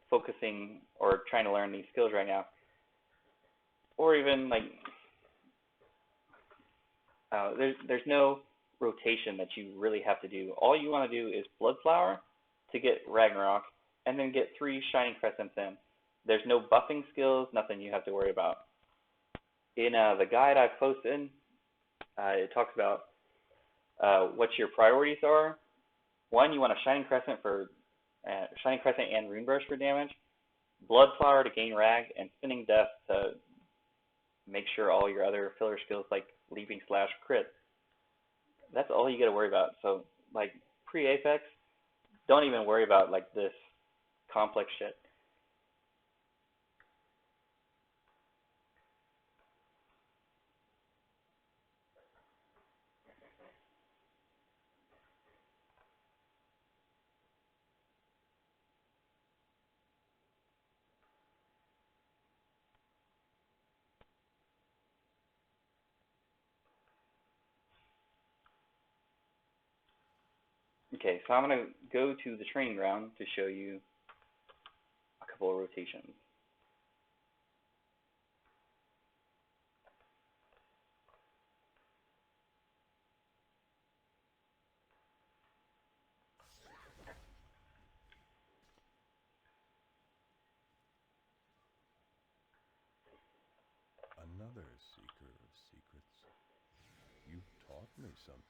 focusing or trying to learn these skills right now. Or even like, there's no rotation that you really have to do. All you want to do is Bloodflower to get Ragnarok, and then get 3 Shining Crescents in. There's no buffing skills, nothing you have to worry about. In the guide I've posted, it talks about what your priorities are. One, you want a Shining Crescent and Rune Burst for damage, Bloodflower to gain Rag, and Spinning Death to make sure all your other filler skills like Leaping Slash crit. That's all you got to worry about. So, like, pre-Apex, don't even worry about like this complex shit. Okay, Okay, so I'm going to go to the training ground to show you a couple of rotations. Another seeker of secrets. You've taught me something.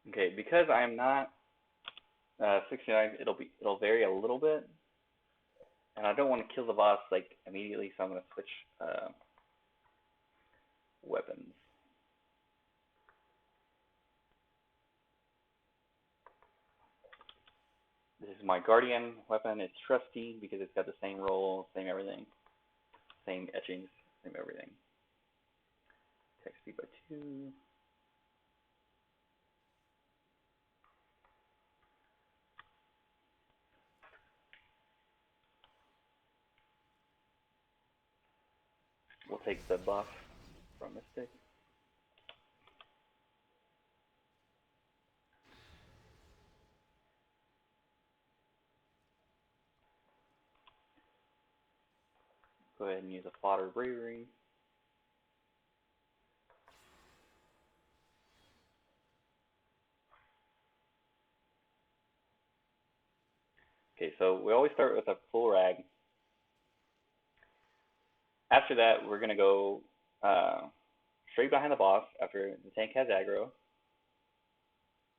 Okay, because I'm not 69, it'll vary a little bit, and I don't want to kill the boss like immediately, so I'm going to switch weapons. This is my guardian weapon. It's trusty because it's got the same roll, same everything, same etchings, same everything. Attack speed by 2. We'll take the buff from Mystic. Go ahead and use a fodder bravery. Okay, so we always start with a full rag. After that, we're going to go straight behind the boss after the tank has aggro,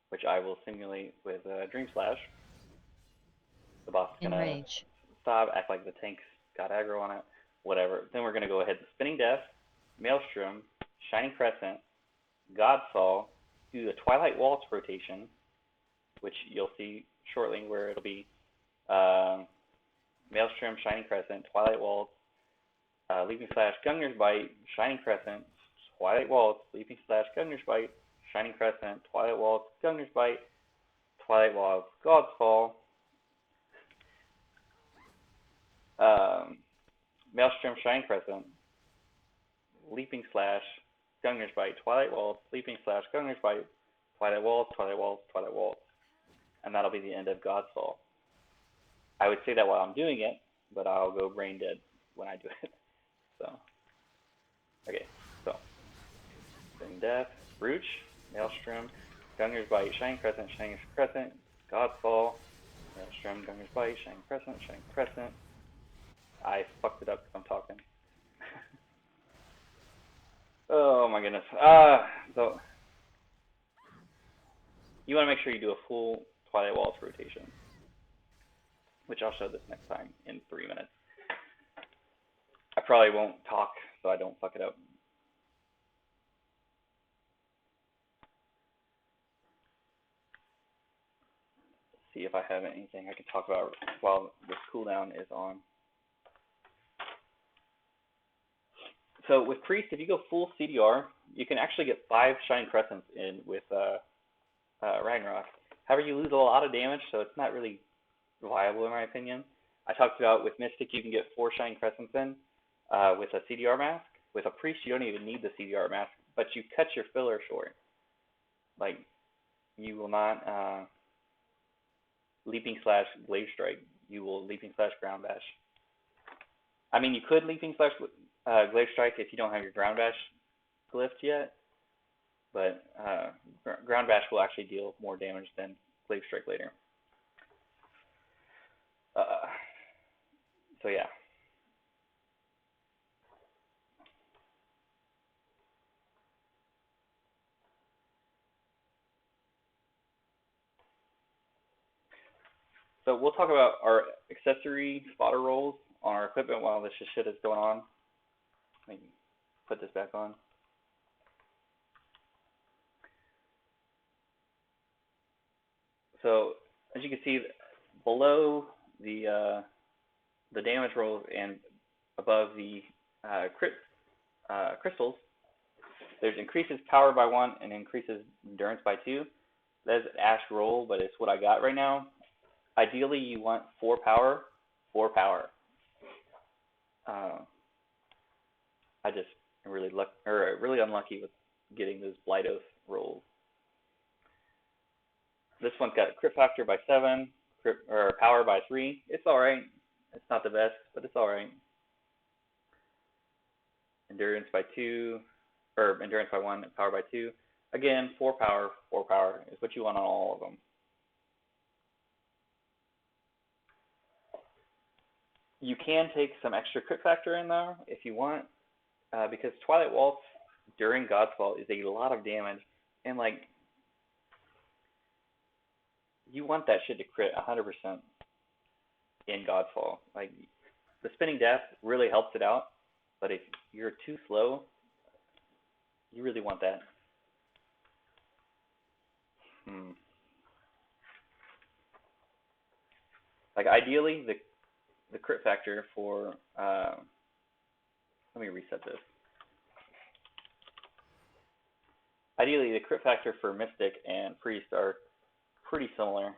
which I will simulate with Dream Slash. The boss is going to Enrage. stop, act like the tank's got aggro on it, whatever. Then we're going to go ahead and Spinning Death, Maelstrom, Shining Crescent, Godfall, do the Twilight Waltz rotation, which you'll see shortly, where it'll be Maelstrom, Shining Crescent, Twilight Waltz, Leaping Slash, Gungnir's Bite, Shining Crescent, Twilight Waltz, Leaping Slash, Gungnir's Bite, Shining Crescent, Twilight Waltz, Gungnir's Bite, Twilight Waltz, Godfall, Maelstrom, Shining Crescent, Leaping Slash, Gungnir's Bite, Twilight Waltz, Leaping Slash, Gungnir's Bite, Twilight Waltz, Twilight Waltz, Twilight Waltz. And that'll be the end of Godfall. I would say that while I'm doing it, but I'll go brain dead when I do it. So, okay, so, Spinning Death, Brooch, Maelstrom, Gungnir's Bite, Shining Crescent, Godfall, Maelstrom, Gungnir's Bite, Shining Crescent. I fucked it up because I'm talking. Oh my goodness. So you want to make sure you do a full Twilight Waltz rotation, which I'll show this next time in 3 minutes. I probably won't talk so I don't fuck it up. Let's see if I have anything I can talk about while this cooldown is on. So with Priest, if you go full CDR, you can actually get 5 Shining Crescents in with Ragnarok. However, you lose a lot of damage, so it's not really viable in my opinion. I talked about with Mystic, you can get 4 Shining Crescents in with a CDR mask. With a Priest, you don't even need the CDR mask, but you cut your filler short. Like, you will not Leaping Slash Glaive Strike. You will Leaping Slash Ground Bash. I mean, you could Leaping Slash Glaive Strike if you don't have your Ground Bash glyphed yet, but Ground Bash will actually deal more damage than Glaive Strike later. So yeah. So we'll talk about our accessory spotter rolls on our equipment while this shit is going on. Let me put this back on. So as you can see, below the damage rolls and above the crystals, there's increases power by 1 and increases endurance by 2. That is an Ash roll, but it's what I got right now. Ideally, you want 4 power, 4 power. I just am really unlucky with getting those Blightos rolls. This one's got crit factor by 7, or power by 3. It's alright. It's not the best, but it's alright. Endurance by 2, or endurance by 1, and power by 2. Again, 4 power is what you want on all of them. You can take some extra crit factor in though, if you want, because Twilight Waltz during Godfall is a lot of damage, and like, you want that shit to crit 100% in Godfall. Like, the Spinning Death really helps it out, but if you're too slow, you really want that. Like, ideally, the crit factor for, let me reset this. Ideally, the crit factor for Mystic and Priest are pretty similar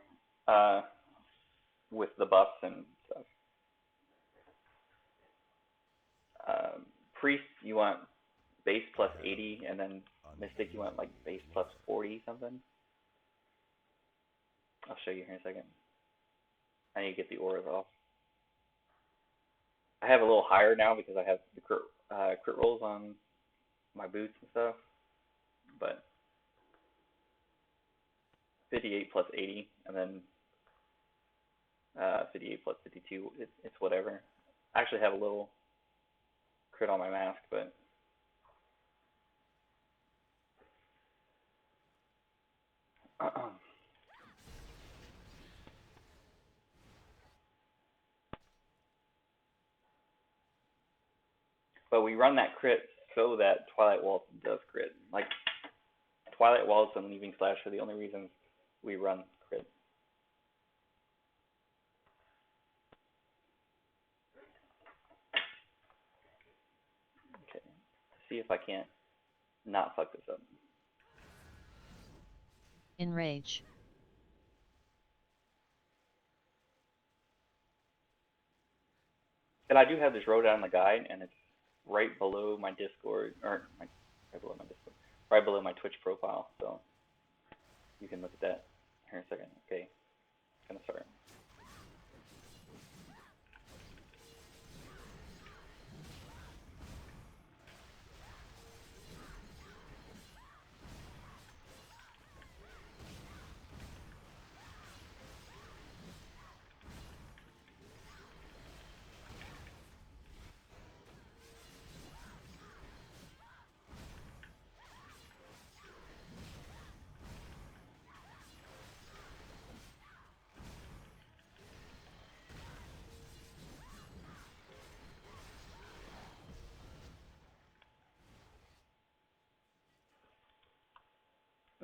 with the buffs and stuff. Priest, you want base plus 80, and then Mystic, you want like base plus 40 something. I'll show you here in a second. I need to get the auras off. I have a little higher now because I have the crit rolls on my boots and stuff, but 58 plus 80, and then 58 plus 52, it's whatever. I actually have a little crit on my mask, but but we run that crit so that Twilight Waltz does crit. Like, Twilight Waltz and Leaving Slash are the only reasons we run crit. Okay, see if I can't not fuck this up. Enrage. And I do have this wrote down in the guide, and it's right below my Discord, or right below my Twitch profile, so you can look at that here in a second. Okay, gonna start.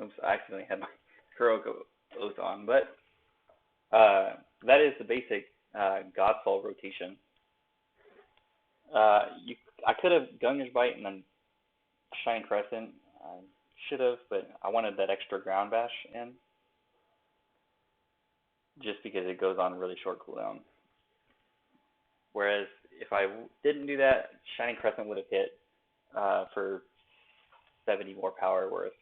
Oops, I accidentally had my Kuroko oath on, but that is the basic Godfall rotation. I could have Gungnir's Bite and then Shining Crescent. I should have, but I wanted that extra ground bash in, just because it goes on a really short cooldown. Whereas if I didn't do that, Shining Crescent would have hit for 70 more power worth.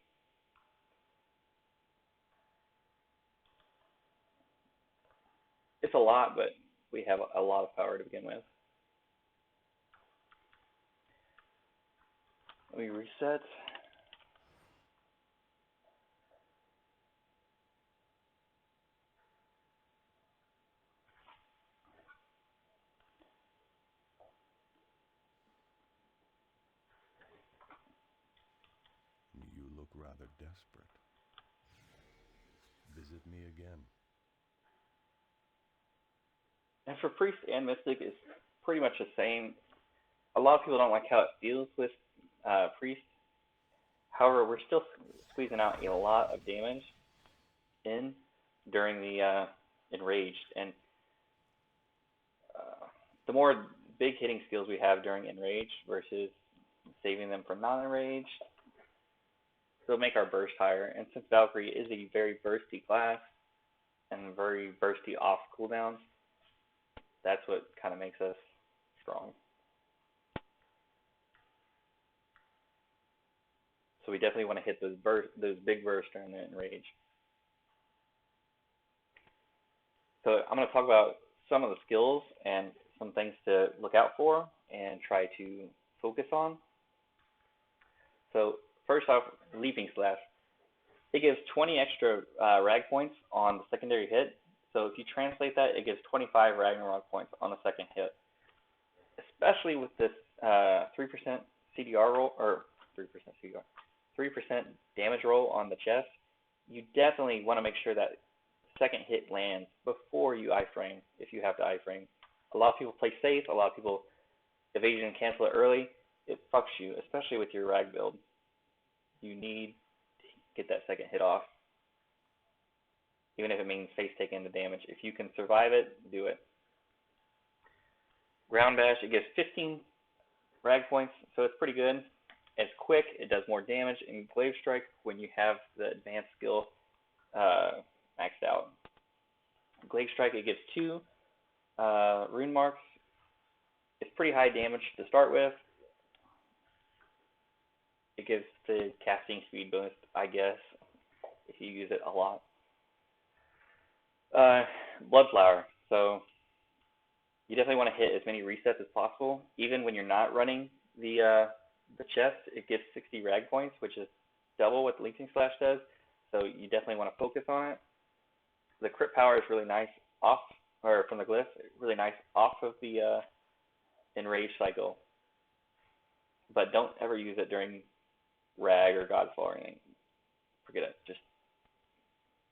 It's a lot, but we have a lot of power to begin with. Let me reset. You look rather desperate. Visit me again. And for Priest and Mystic, it's pretty much the same. A lot of people don't like how it feels with Priest. However, we're still squeezing out a lot of damage in during the Enraged. And the more big hitting skills we have during Enraged versus saving them for non-Enraged, it'll make our burst higher. And since Valkyrie is a very bursty class, and very bursty off cooldowns. That's what kind of makes us strong. So we definitely want to hit those big bursts during the enrage. So I'm going to talk about some of the skills and some things to look out for and try to focus on. So first off, Leaping Slash. It gives 20 extra rag points on the secondary hit. So if you translate that, it gives 25 Ragnarok points on the second hit. Especially with this 3% CDR roll, or 3% CDR, 3% damage roll on the chest, you definitely want to make sure that second hit lands before you iframe, if you have to iframe. A lot of people play safe. A lot of people evasion and cancel it early. It fucks you, especially with your rag build. You need to get that second hit off, even if it means face taking the damage. If you can survive it, do it. Ground Bash, it gives 15 rag points, so it's pretty good. It's quick, it does more damage, and Glaive Strike, when you have the advanced skill maxed out. Glaive Strike, it gives 2 rune marks. It's pretty high damage to start with. It gives the casting speed boost, I guess, if you use it a lot. Bloodflower, so you definitely want to hit as many resets as possible. Even when you're not running the chest, it gives 60 rag points, which is double what the Leaping Slash does. So you definitely want to focus on it. The crit power is really nice off, or from the glyph, really nice off of the enrage cycle. But don't ever use it during rag or Godfall or anything. Forget it. Just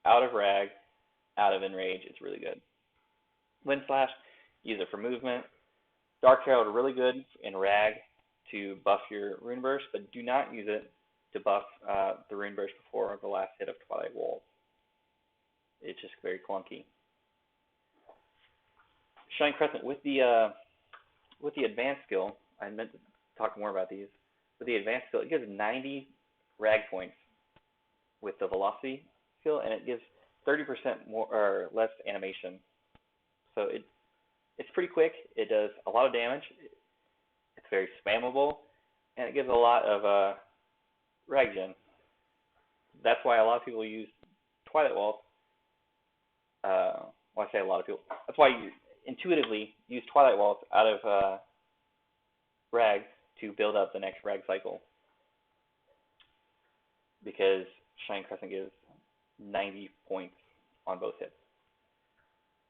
out of rag, out of enrage, it's really good. Wind Slash, use it for movement. Dark Herald, really good in rag to buff your rune burst, but do not use it to buff the rune burst before the last hit of Twilight Walls. It's just very clunky. Shining Crescent, with the advanced skill, I meant to talk more about these. With the advanced skill, it gives 90 rag points with the velocity skill, and it gives 30% more or less animation. So it's pretty quick. It does a lot of damage. It's very spammable, and it gives a lot of rag gen. That's why a lot of people use Twilight Waltz. Well, I say a lot of people. That's why you intuitively use Twilight Waltz out of rag to build up the next rag cycle, because Shining Crescent gives 90 points on both hits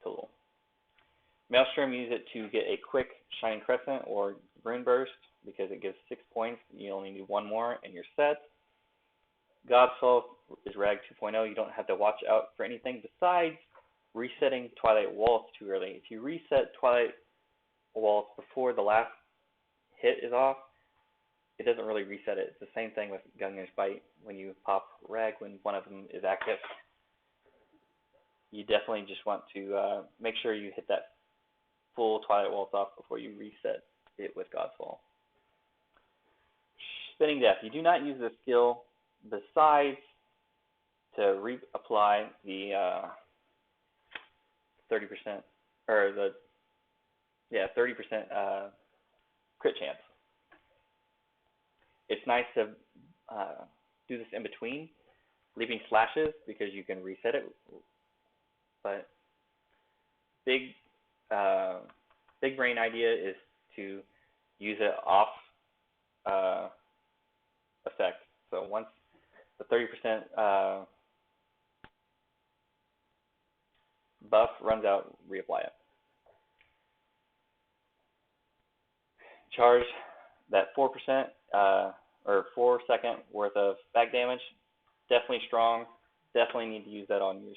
total. Maelstrom, use it to get a quick Shining Crescent or Rune Burst, because it gives 6 points. You only need 1 more and you're set. Godfall is Rag 2.0. You don't have to watch out for anything besides resetting Twilight Waltz too early. If you reset Twilight Waltz before the last hit is off, it doesn't really reset it. It's the same thing with Gungnir's Bite. When you pop Rag when one of them is active, you definitely just want to make sure you hit that full Twilight Waltz off before you reset it with Godfall. Spinning Death. You do not use this skill besides to reapply the 30% or the 30% crit chance. It's nice to do this in between Leaping Slashes because you can reset it, but big brain idea is to use it off effect. So once the 30% buff runs out, reapply it. Charge that 4% or 4 second worth of back damage. Definitely strong. Definitely need to use that on your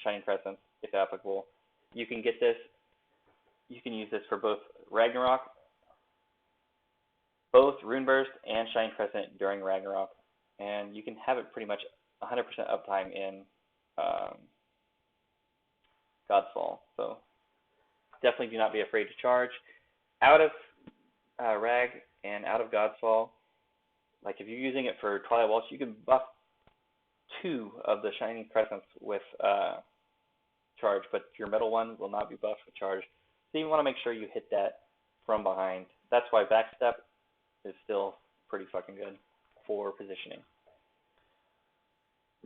Shining Crescents if applicable. You can get this. You can use this for both Ragnarok, both Rune Burst and Shining Crescent during Ragnarok, and you can have it pretty much 100% uptime in Godfall. So definitely do not be afraid to charge. Out of Rag and out of Godfall, like if you're using it for Twilight Waltz, you can buff 2 of the Shining Crescents with charge, but your middle one will not be buffed with charge. So you want to make sure you hit that from behind. That's why backstep is still pretty fucking good for positioning.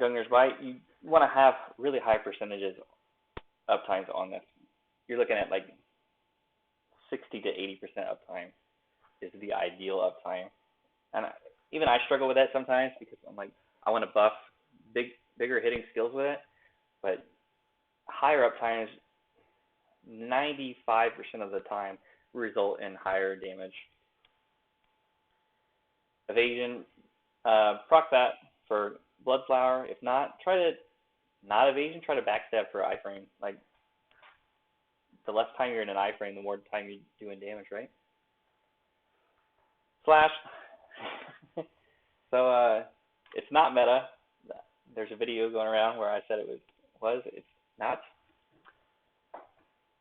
Gungnir's Bite, you want to have really high percentages uptimes on this. You're looking at like 60 to 80% uptime is the ideal uptime. And even I struggle with that sometimes because I'm like, I want to buff bigger hitting skills with it, but higher uptimes 95% of the time result in higher damage. Evasion, proc that for Bloodflower. If not, try to not evasion, try to backstab for iframe. Like, the less time you're in an iframe, the more time you're doing damage, right? Slash. So, it's not meta. There's a video going around where I said it was. It's not.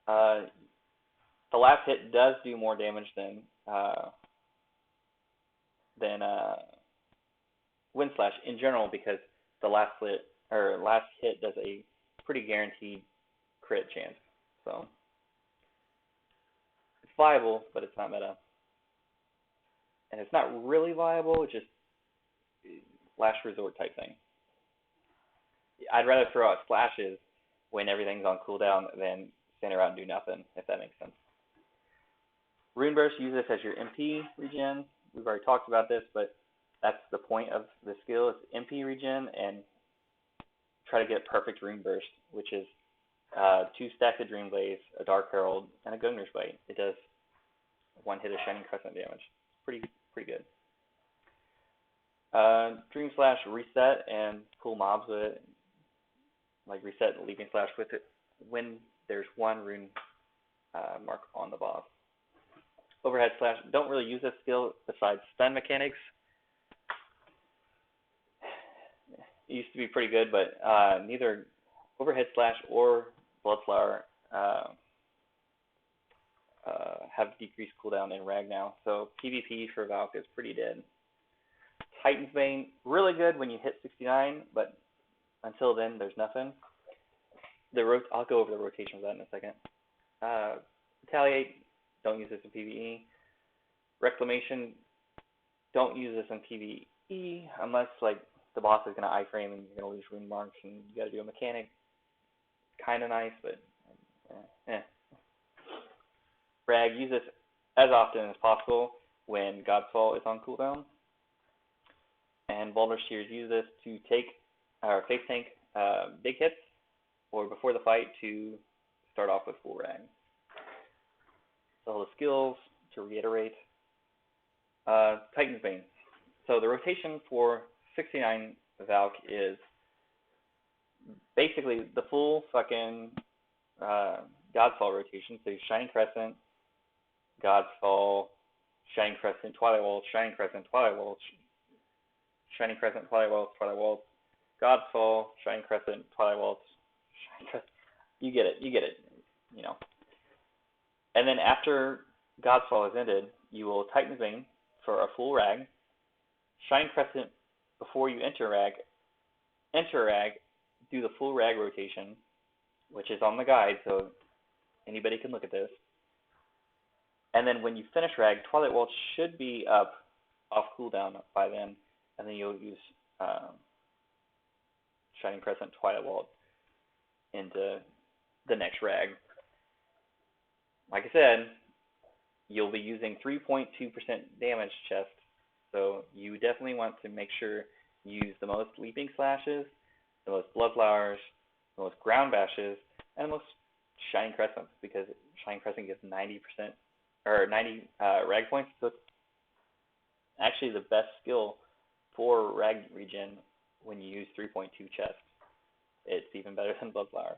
The last hit does do more damage than Wind Slash in general, because the last hit does a pretty guaranteed crit chance. So it's viable, but it's not meta. And it's not really viable, it's just last resort type thing. I'd rather throw out splashes when everything's on cooldown than stand around and do nothing, if that makes sense. Rune Burst, use this as your MP regen. We've already talked about this, but that's the point of the skill. It's MP regen, and try to get perfect Rune Burst, which is 2 stacks of Dream Blaze, a Dark Herald, and a Gungnir's Bite. It does 1 hit of Shining Crescent damage. Pretty good. Dream Slash, reset and pull mobs with it. Like reset and Leaping Slash with it when there's 1 rune mark on the boss. Overhead Slash, don't really use this skill besides stun mechanics. It used to be pretty good, but neither Overhead Slash or Bloodflower have decreased cooldown in Rag now, so PvP for Valk is pretty dead. Titan's Bane, really good when you hit 69, but until then, there's nothing. I'll go over the rotation of that in a second. Retaliate, don't use this in PvE. Reclamation, don't use this in PvE unless like the boss is going to iframe and you're going to lose rune marks and you got to do a mechanic. Kind of nice, but Rag, use this as often as possible when Godfall is on cooldown. And Boulder Shears, use this to take or face tank big hits or before the fight to start off with full Rag. So the skills, to reiterate, Titan's Bane. So the rotation for 69 Valk is basically the full fucking Godfall rotation. So Shining Crescent, Godfall, Shining Crescent, Twilight Waltz, Shining Crescent, Twilight Waltz, Shining Crescent, Twilight Waltz, Twilight Waltz, Godfall, Shining Crescent, Twilight Waltz, Shining Crescent. You get it, you know. And then after Godfall is ended, you will Titan's Bane for a full Rag, Shining Crescent before you enter Rag, do the full Rag rotation, which is on the guide, so anybody can look at this. And then when you finish Rag, Twilight Waltz should be up off cooldown by then, and then you'll use Shining Crescent, Twilight Waltz into the next Rag. Like I said, you'll be using 3.2% damage chest, so you definitely want to make sure you use the most Leaping Slashes, the most Bloodflowers, the most Ground Bashes, and the most Shining Crescents, because Shining Crescent gives 90% or 90 Rag points, so it's actually the best skill for Rag regen when you use 3.2 chest. It's even better than Bloodflower.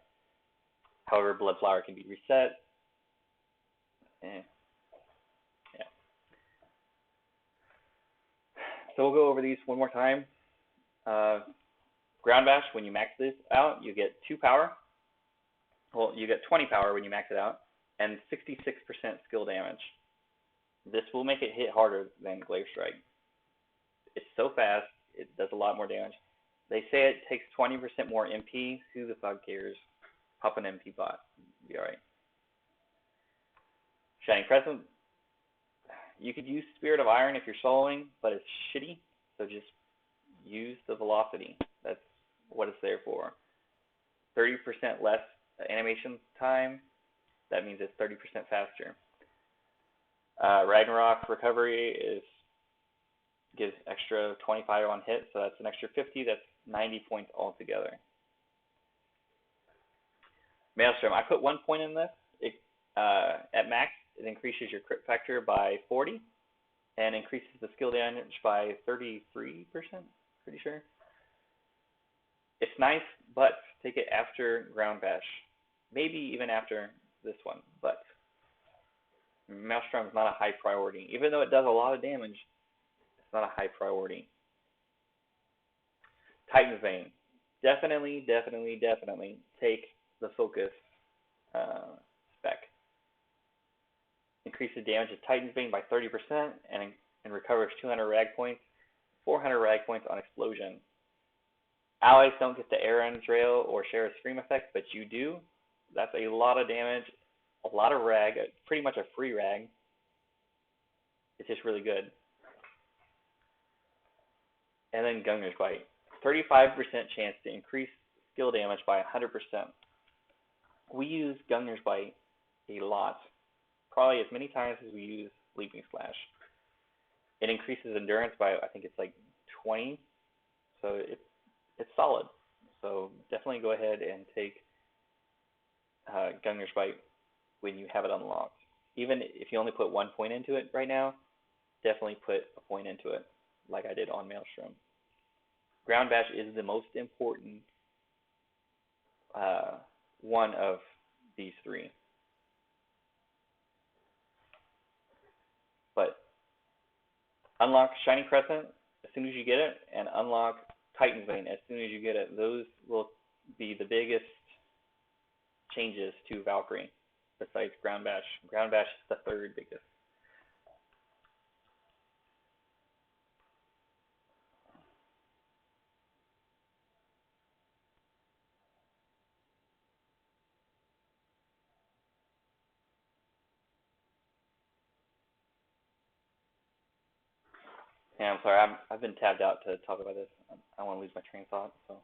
However, Bloodflower can be reset. Yeah. So we'll go over these one more time. Ground Bash, when you max this out, you get 2 power. Well, you get 20 power when you max it out, and 66% skill damage. This will make it hit harder than Glaive Strike. It's so fast, it does a lot more damage. They say it takes 20% more MP. Who the fuck cares? Hop an MP bot. Be alright. Shining Crescent. You could use Spirit of Iron if you're soloing, but it's shitty. So just use the velocity. That's what it's there for. 30% less animation time. That means it's 30% faster. Ragnarok Recovery gives extra 25 on hit, so that's an extra 50. That's 90 points altogether. Maelstrom. I put 1 point in this. At max, it increases your crit factor by 40 and increases the skill damage by 33%, pretty sure. It's nice, but take it after Ground Bash. Maybe even after this one, but Maelstrom is not a high priority. Even though it does a lot of damage, it's not a high priority. Titan's Vein. Definitely take the Focus spec. Increases damage of Titan's Vein by 30% and recovers 200 rag points, 400 rag points on Explosion. Allies don't get the Aaron's Rail or Share a Scream effect, but you do. That's a lot of damage, a lot of rag, pretty much a free rag. It's just really good. And then Gungnir's Bite. 35% chance to increase skill damage by 100%. We use Gungnir's Bite a lot. Probably as many times as we use Leaping Slash. It increases endurance by, I think it's like 20. So it's solid. So definitely go ahead and take Gungnir's Bite when you have it unlocked. Even if you only put 1 point into it right now, definitely put a point into it, like I did on Maelstrom. Ground Bash is the most important one of these three. But unlock Shining Crescent as soon as you get it, and unlock Titan's Vein as soon as you get it. Those will be the biggest changes to Valkyrie, besides Ground Bash. Ground Bash is the third biggest. Yeah, I'm sorry, I've been tabbed out to talk about this. I don't want to lose my train of thought, so.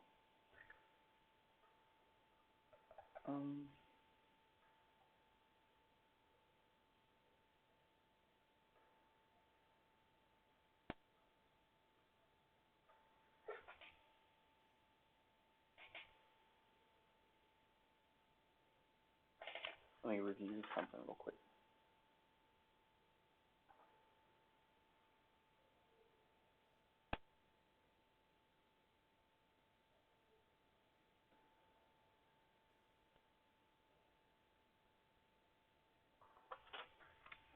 Let me review something real quick.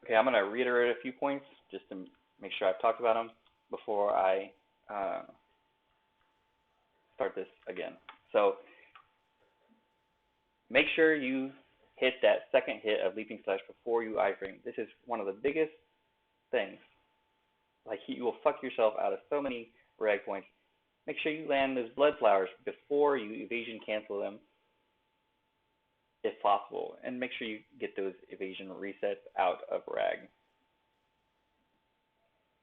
Okay, I'm going to reiterate a few points just to make sure I've talked about them before I start this again. So make sure you hit that second hit of Leaping Slash before you iframe. This is one of the biggest things. Like, you will fuck yourself out of so many rag points. Make sure you land those blood flowers before you evasion cancel them, if possible, and make sure you get those evasion resets out of rag.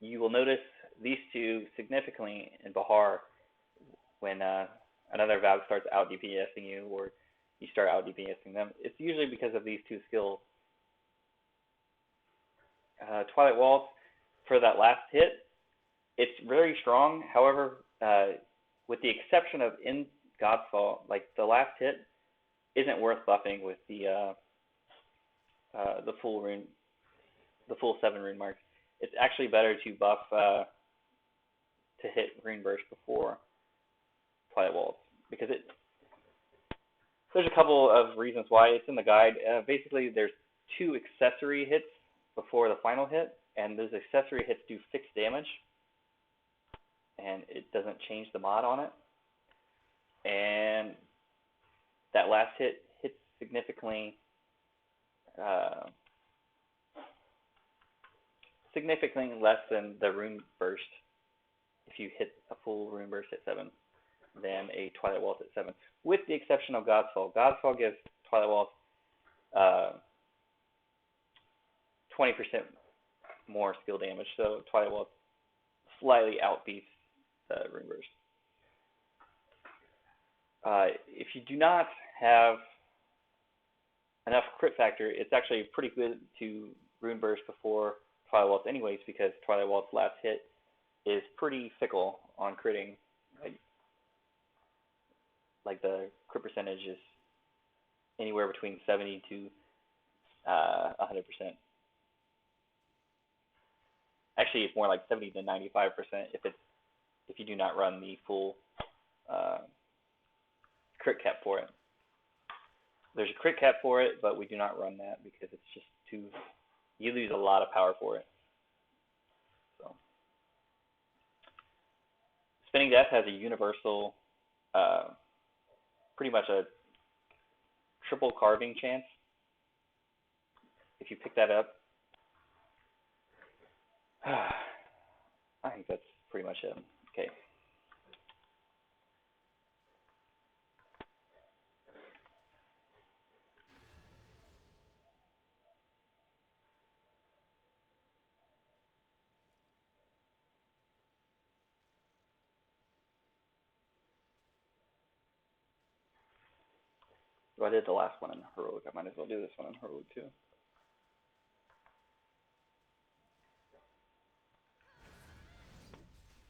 You will notice these two significantly in Bahar when another Valk starts out DPSing you, or you start out DPSing them. It's usually because of these two skills. Twilight Waltz, for that last hit, it's very strong. However, with the exception of in Godfall, like, the last hit isn't worth buffing with the full 7 rune marks. It's actually better to buff to hit Rune Burst before Twilight Waltz, because there's a couple of reasons why. It's in the guide. Basically, there's 2 accessory hits before the final hit, and those accessory hits do fixed damage, and it doesn't change the mod on it. And that last hit hits significantly less than the Rune Burst if you hit a full Rune Burst at 7. than a Twilight Waltz at 7, with the exception of Godfall. Godfall gives Twilight Waltz 20% more skill damage, so Twilight Waltz slightly outbeats Rune Burst. If you do not have enough crit factor, it's actually pretty good to Rune Burst before Twilight Waltz anyways, because Twilight Waltz last hit is pretty fickle on critting. Like the crit percentage is anywhere between 70 to 100%. Actually, it's more like 70 to 95% if you do not run the full crit cap for it. There's a crit cap for it, but we do not run that because it's just too. You lose a lot of power for it. So, Spinning Death has a universal, pretty much a triple carving chance if you pick that up. I think that's pretty much it. Okay. Well, I did the last one in Heroic. I might as well do this one in Heroic too.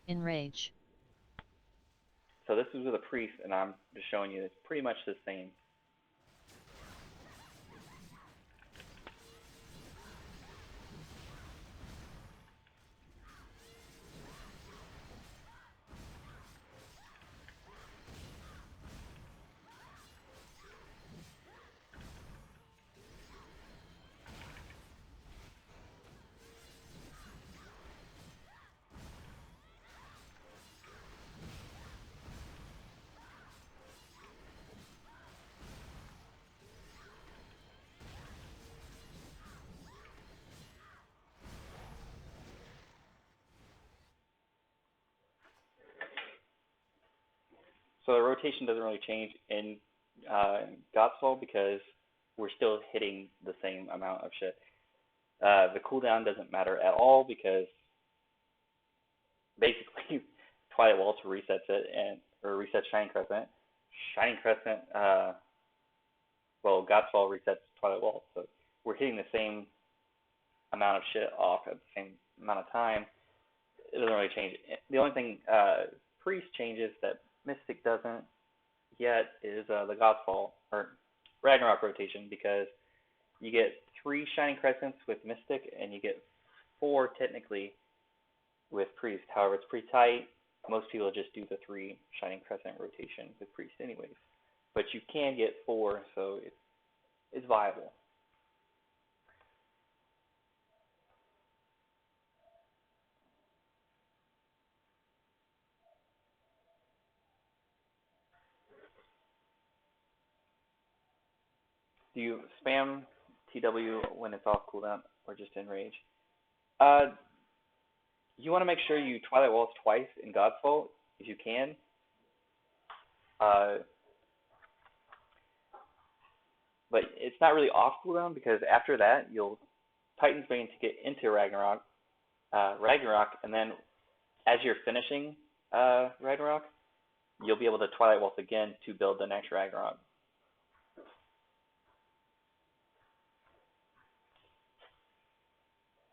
Enrage. So this is with a priest, and I'm just showing you it's pretty much the same. So the rotation doesn't really change in Godfall because we're still hitting the same amount of shit. The cooldown doesn't matter at all because basically Twilight Waltz resets it or resets Shining Crescent. Shining Crescent, Godfall resets Twilight Waltz, so we're hitting the same amount of shit off at the same amount of time. It doesn't really change. The only thing Priest changes that Mystic doesn't yet is the Godfall or Ragnarok rotation, because you get 3 Shining Crescents with Mystic and you get 4 technically with Priest. However, it's pretty tight. Most people just do the 3 Shining Crescent rotation with Priest anyways. But you can get 4, so it's viable. Do you spam TW when it's off cooldown or just Enrage? You want to make sure you Twilight Waltz twice in Godfall if you can. But it's not really off cooldown because after that you'll Titan's Bane to get into Ragnarok, and then as you're finishing Ragnarok, you'll be able to Twilight Waltz again to build the next Ragnarok.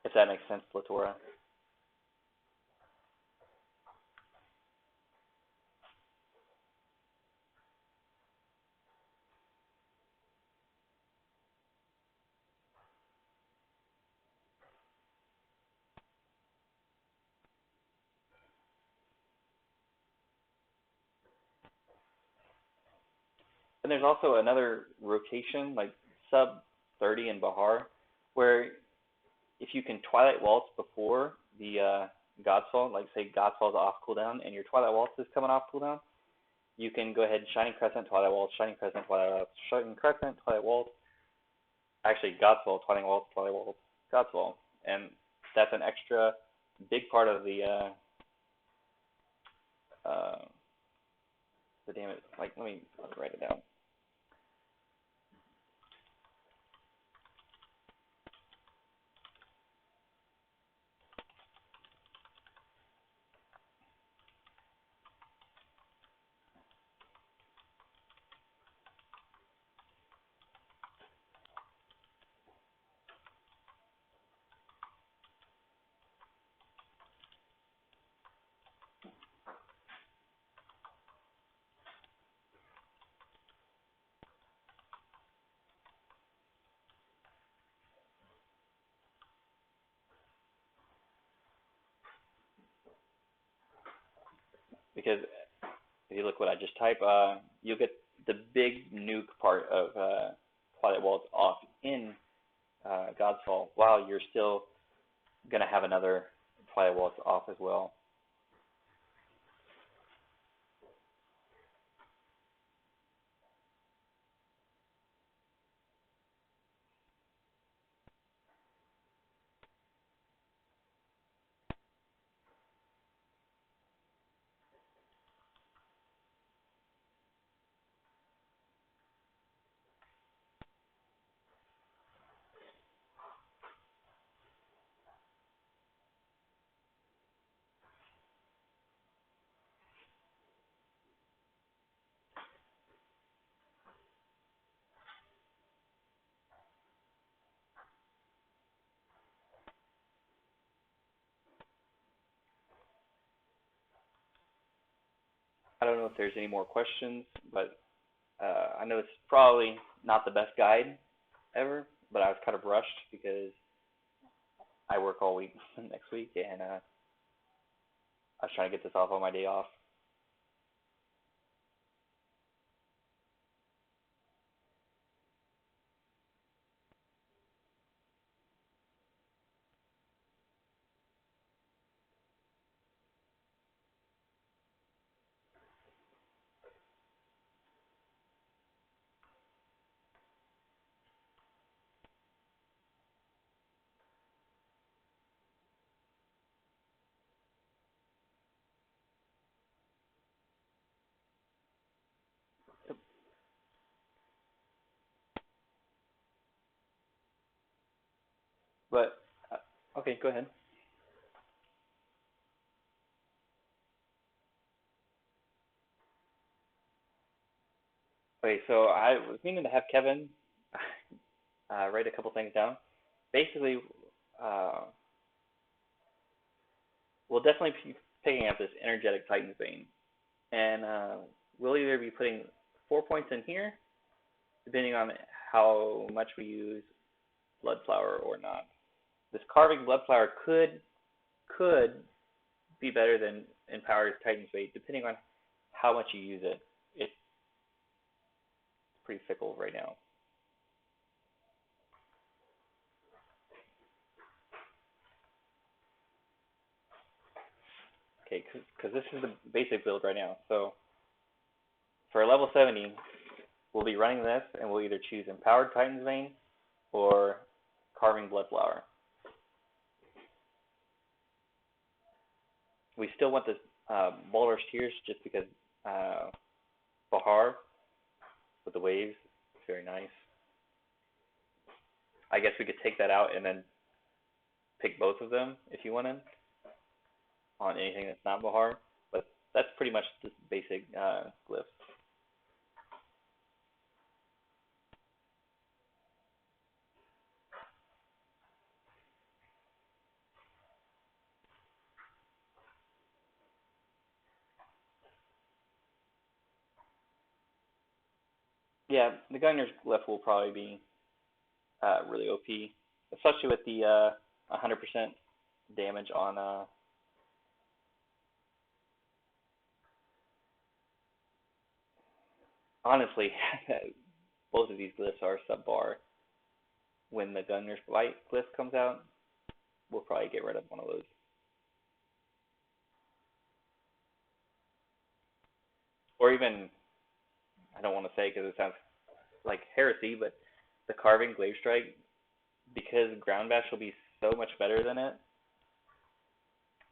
If that makes sense, Latora. And there's also another rotation, like sub 30 in Bahar, where if you can Twilight Waltz before the Godfall, like say Godfall's off cooldown and your Twilight Waltz is coming off cooldown, you can go ahead and Shining Crescent, Twilight Waltz, Shining Crescent, Twilight Waltz, Shining Crescent, Twilight Waltz. Actually, Godfall, Twilight Waltz, Godfall. And that's an extra big part of the the damage. Like, let me write it down. Because if you look what I just type, you'll get the big nuke part of Twilight Waltz off in God's Fall, while you're still going to have another Twilight Waltz off as well. I don't know if there's any more questions, but I know it's probably not the best guide ever, but I was kind of rushed because I work all week next week, and I was trying to get this off on my day off. But okay, go ahead. Okay, so I was meaning to have Kevin write a couple things down. Basically, uh, we'll definitely be picking up this energetic Titan's Bane, and we'll either be putting 4 points in here, depending on how much we use Blood Flower or not. This carving Blood Flower could be better than Empowered Titan's Bane, depending on how much you use it. It's pretty fickle right now. Okay, because this is the basic build right now. So for level 70, we'll be running this, and we'll either choose Empowered Titan's Bane or Carving Blood Flower. We still want this Balder's Tears just because Bahar with the waves is very nice. I guess we could take that out and then pick both of them if you wanted on anything that's not Bahar, but that's pretty much the basic glyphs. Yeah, the Gungnir's glyph will probably be really OP, especially with the 100% damage on. Honestly, both of these glyphs are subbar. When the Gungnir's Blight glyph comes out, we'll probably get rid of one of those. Or even, I don't want to say because it sounds like heresy, but the Carving Glaive Strike, because Ground Bash will be so much better than it,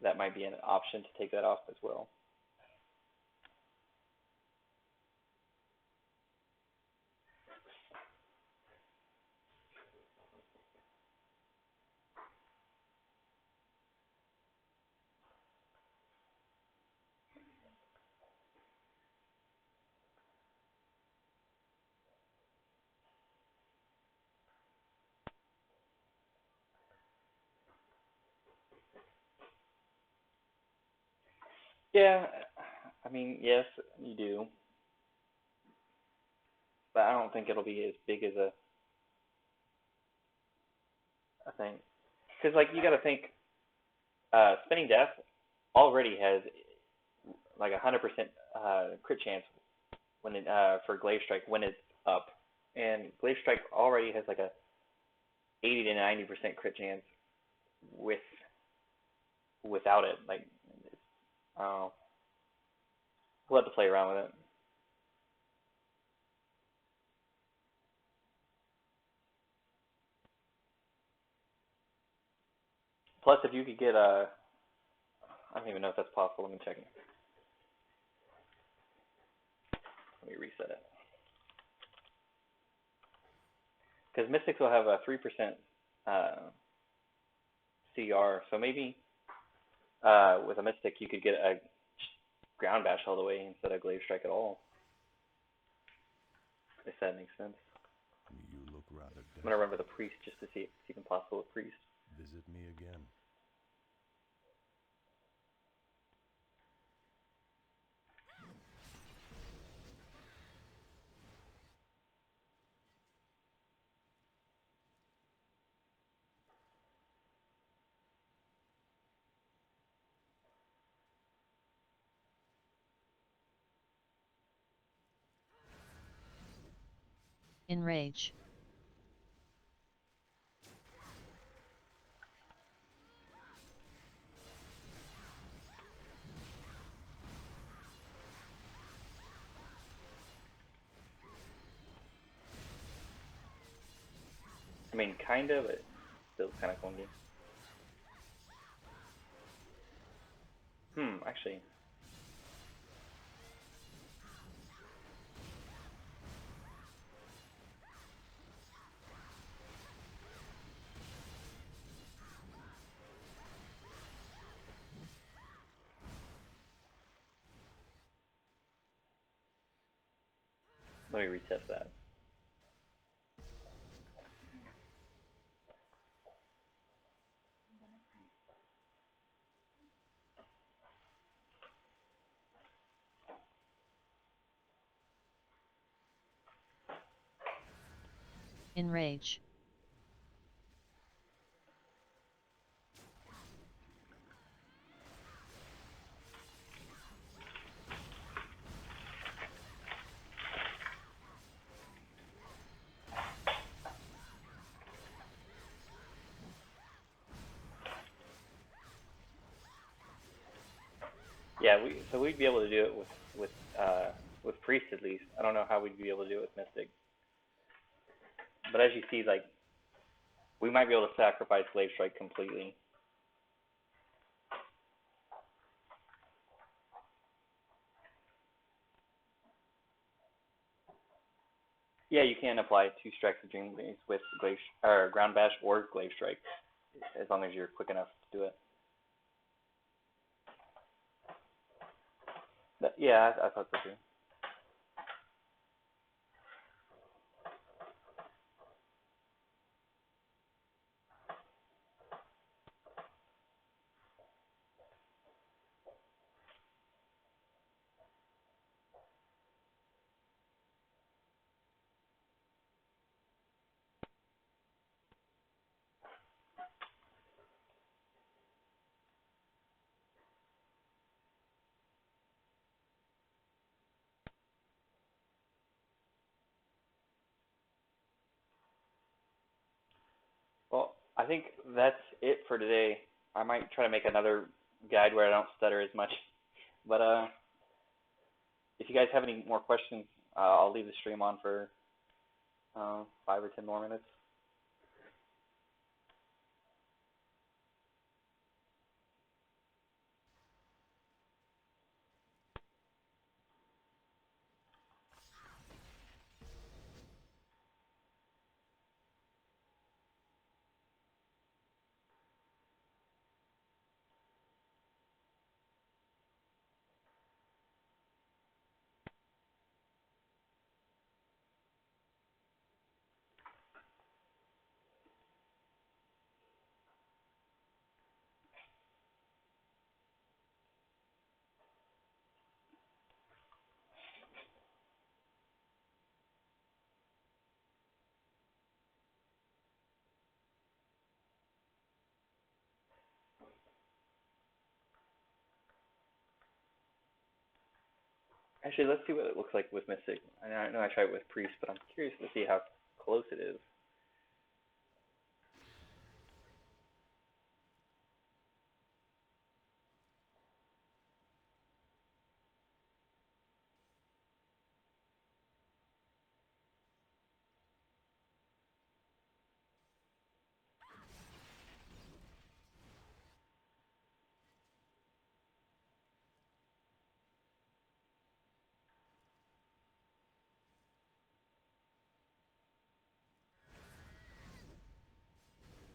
that might be an option to take that off as well. Yeah, I mean, yes, you do, but I don't think it'll be as big as a thing. Because like you got to think, spinning death already has like 100% crit chance when it for glaive strike when it's up, and glaive strike already has like a 80 to 90% crit chance with without it. Like, uh, we'll have to play around with it. Plus, if you could get a, I don't even know if that's possible. Let me check it. Let me reset it. Because Mystics will have a 3% CR, so maybe with a Mystic you could get a ground bash all the way instead of glaive strike at all. If that makes sense. You look rather I'm gonna remember the priest just to see if it's even possible with priest. Visit me again. Enrage. I mean, kind of, but still kind of clunky. Actually. Let me retest that. Enrage. Yeah, we'd be able to do it with priest at least. I don't know how we'd be able to do it with mystic. But as you see, like, we might be able to sacrifice glaive strike completely. Yeah, you can apply 2 strikes of Dream Blaze with glaive or ground bash or glaive strike, as long as you're quick enough to do it. But, yeah, I thought so too. Well, I think that's it for today. I might try to make another guide where I don't stutter as much. But if you guys have any more questions, I'll leave the stream on for 5 or 10 more minutes. Actually, let's see what it looks like with Mystic. I know I tried it with Priest, but I'm curious to see how close it is.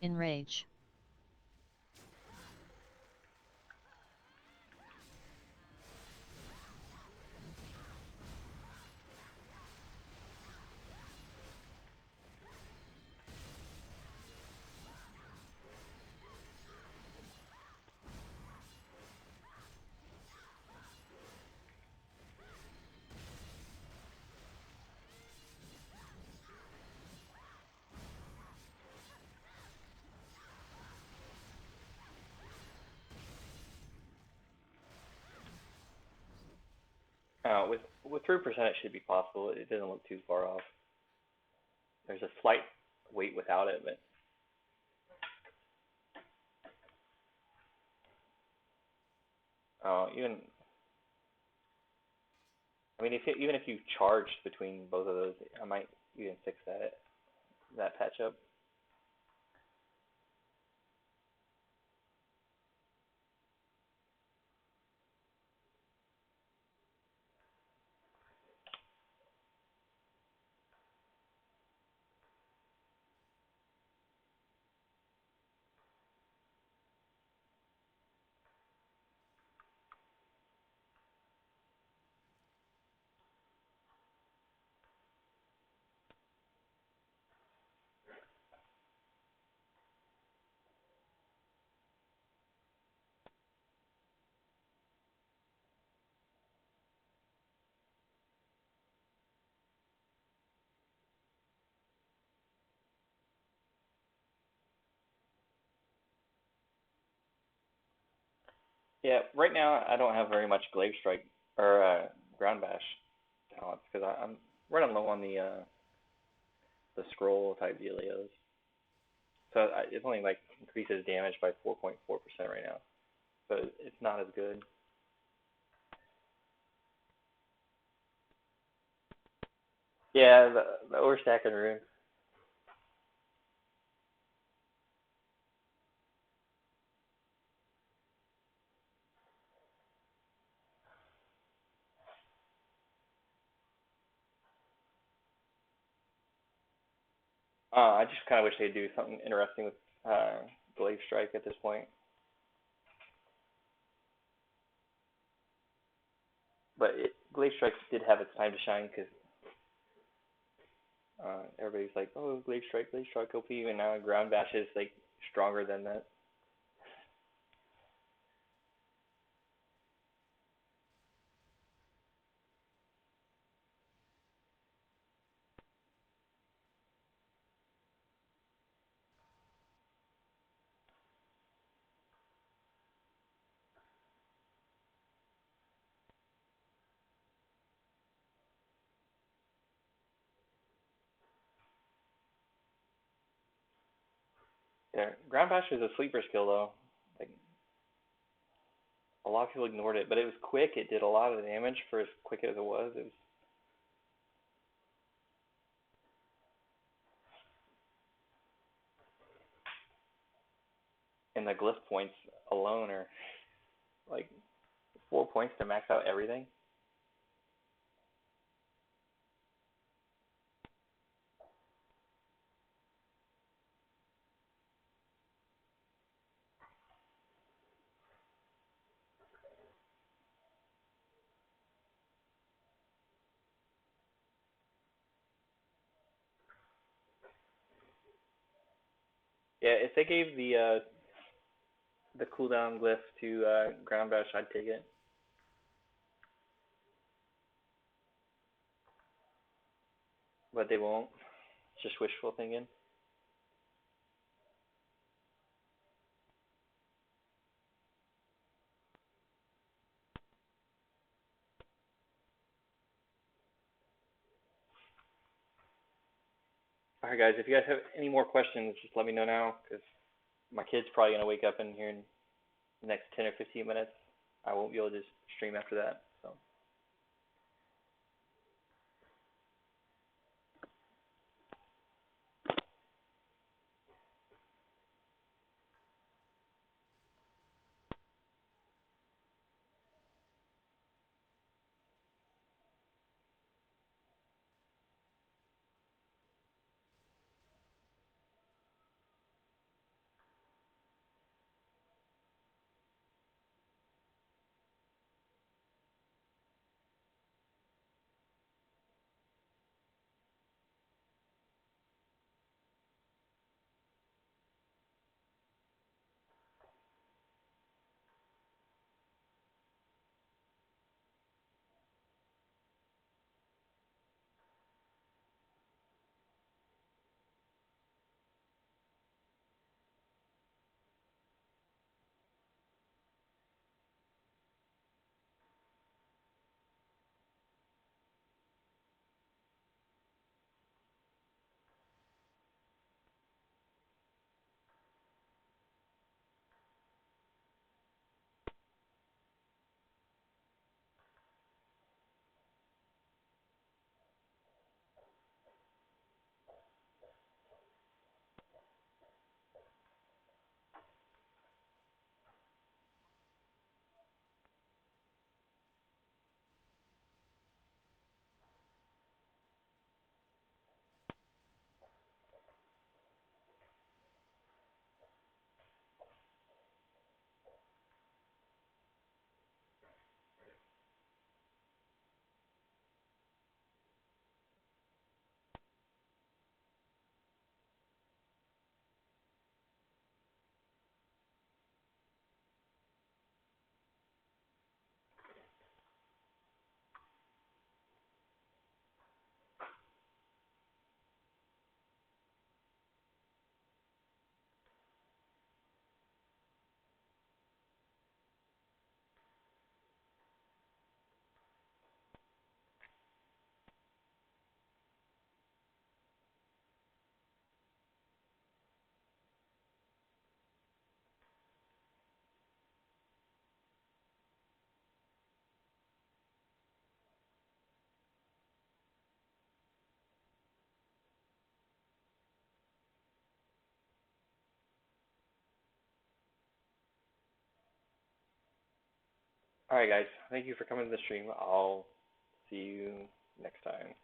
Enrage. With 3% it should be possible. It doesn't look too far off. There's a slight weight without it, but even I mean, even if you charged between both of those, I might even fix that patch up. Yeah, right now I don't have very much Glaive Strike or Ground Bash talents because I'm running low on the scroll type dealios. So it only like increases damage by 4.4% right now. So it's not as good. Yeah, the overstacking rune. I just kind of wish they'd do something interesting with Glaive Strike at this point. But Glaive Strike did have its time to shine because everybody's like, oh, Glaive Strike OP, and now Ground Bash is like stronger than that. Yeah, Ground Bash is a sleeper skill though. Like a lot of people ignored it, but it was quick. It did a lot of damage for as quick as it was. It was, and the glyph points alone are like 4 points to max out everything. Yeah, if they gave the cooldown glyph to Ground Bash, I'd take it. But they won't. It's just wishful thinking. All right, guys. If you guys have any more questions, just let me know now, because my kid's probably gonna wake up in here in the next 10 or 15 minutes. I won't be able to just stream after that. So. All right, guys. Thank you for coming to the stream. I'll see you next time.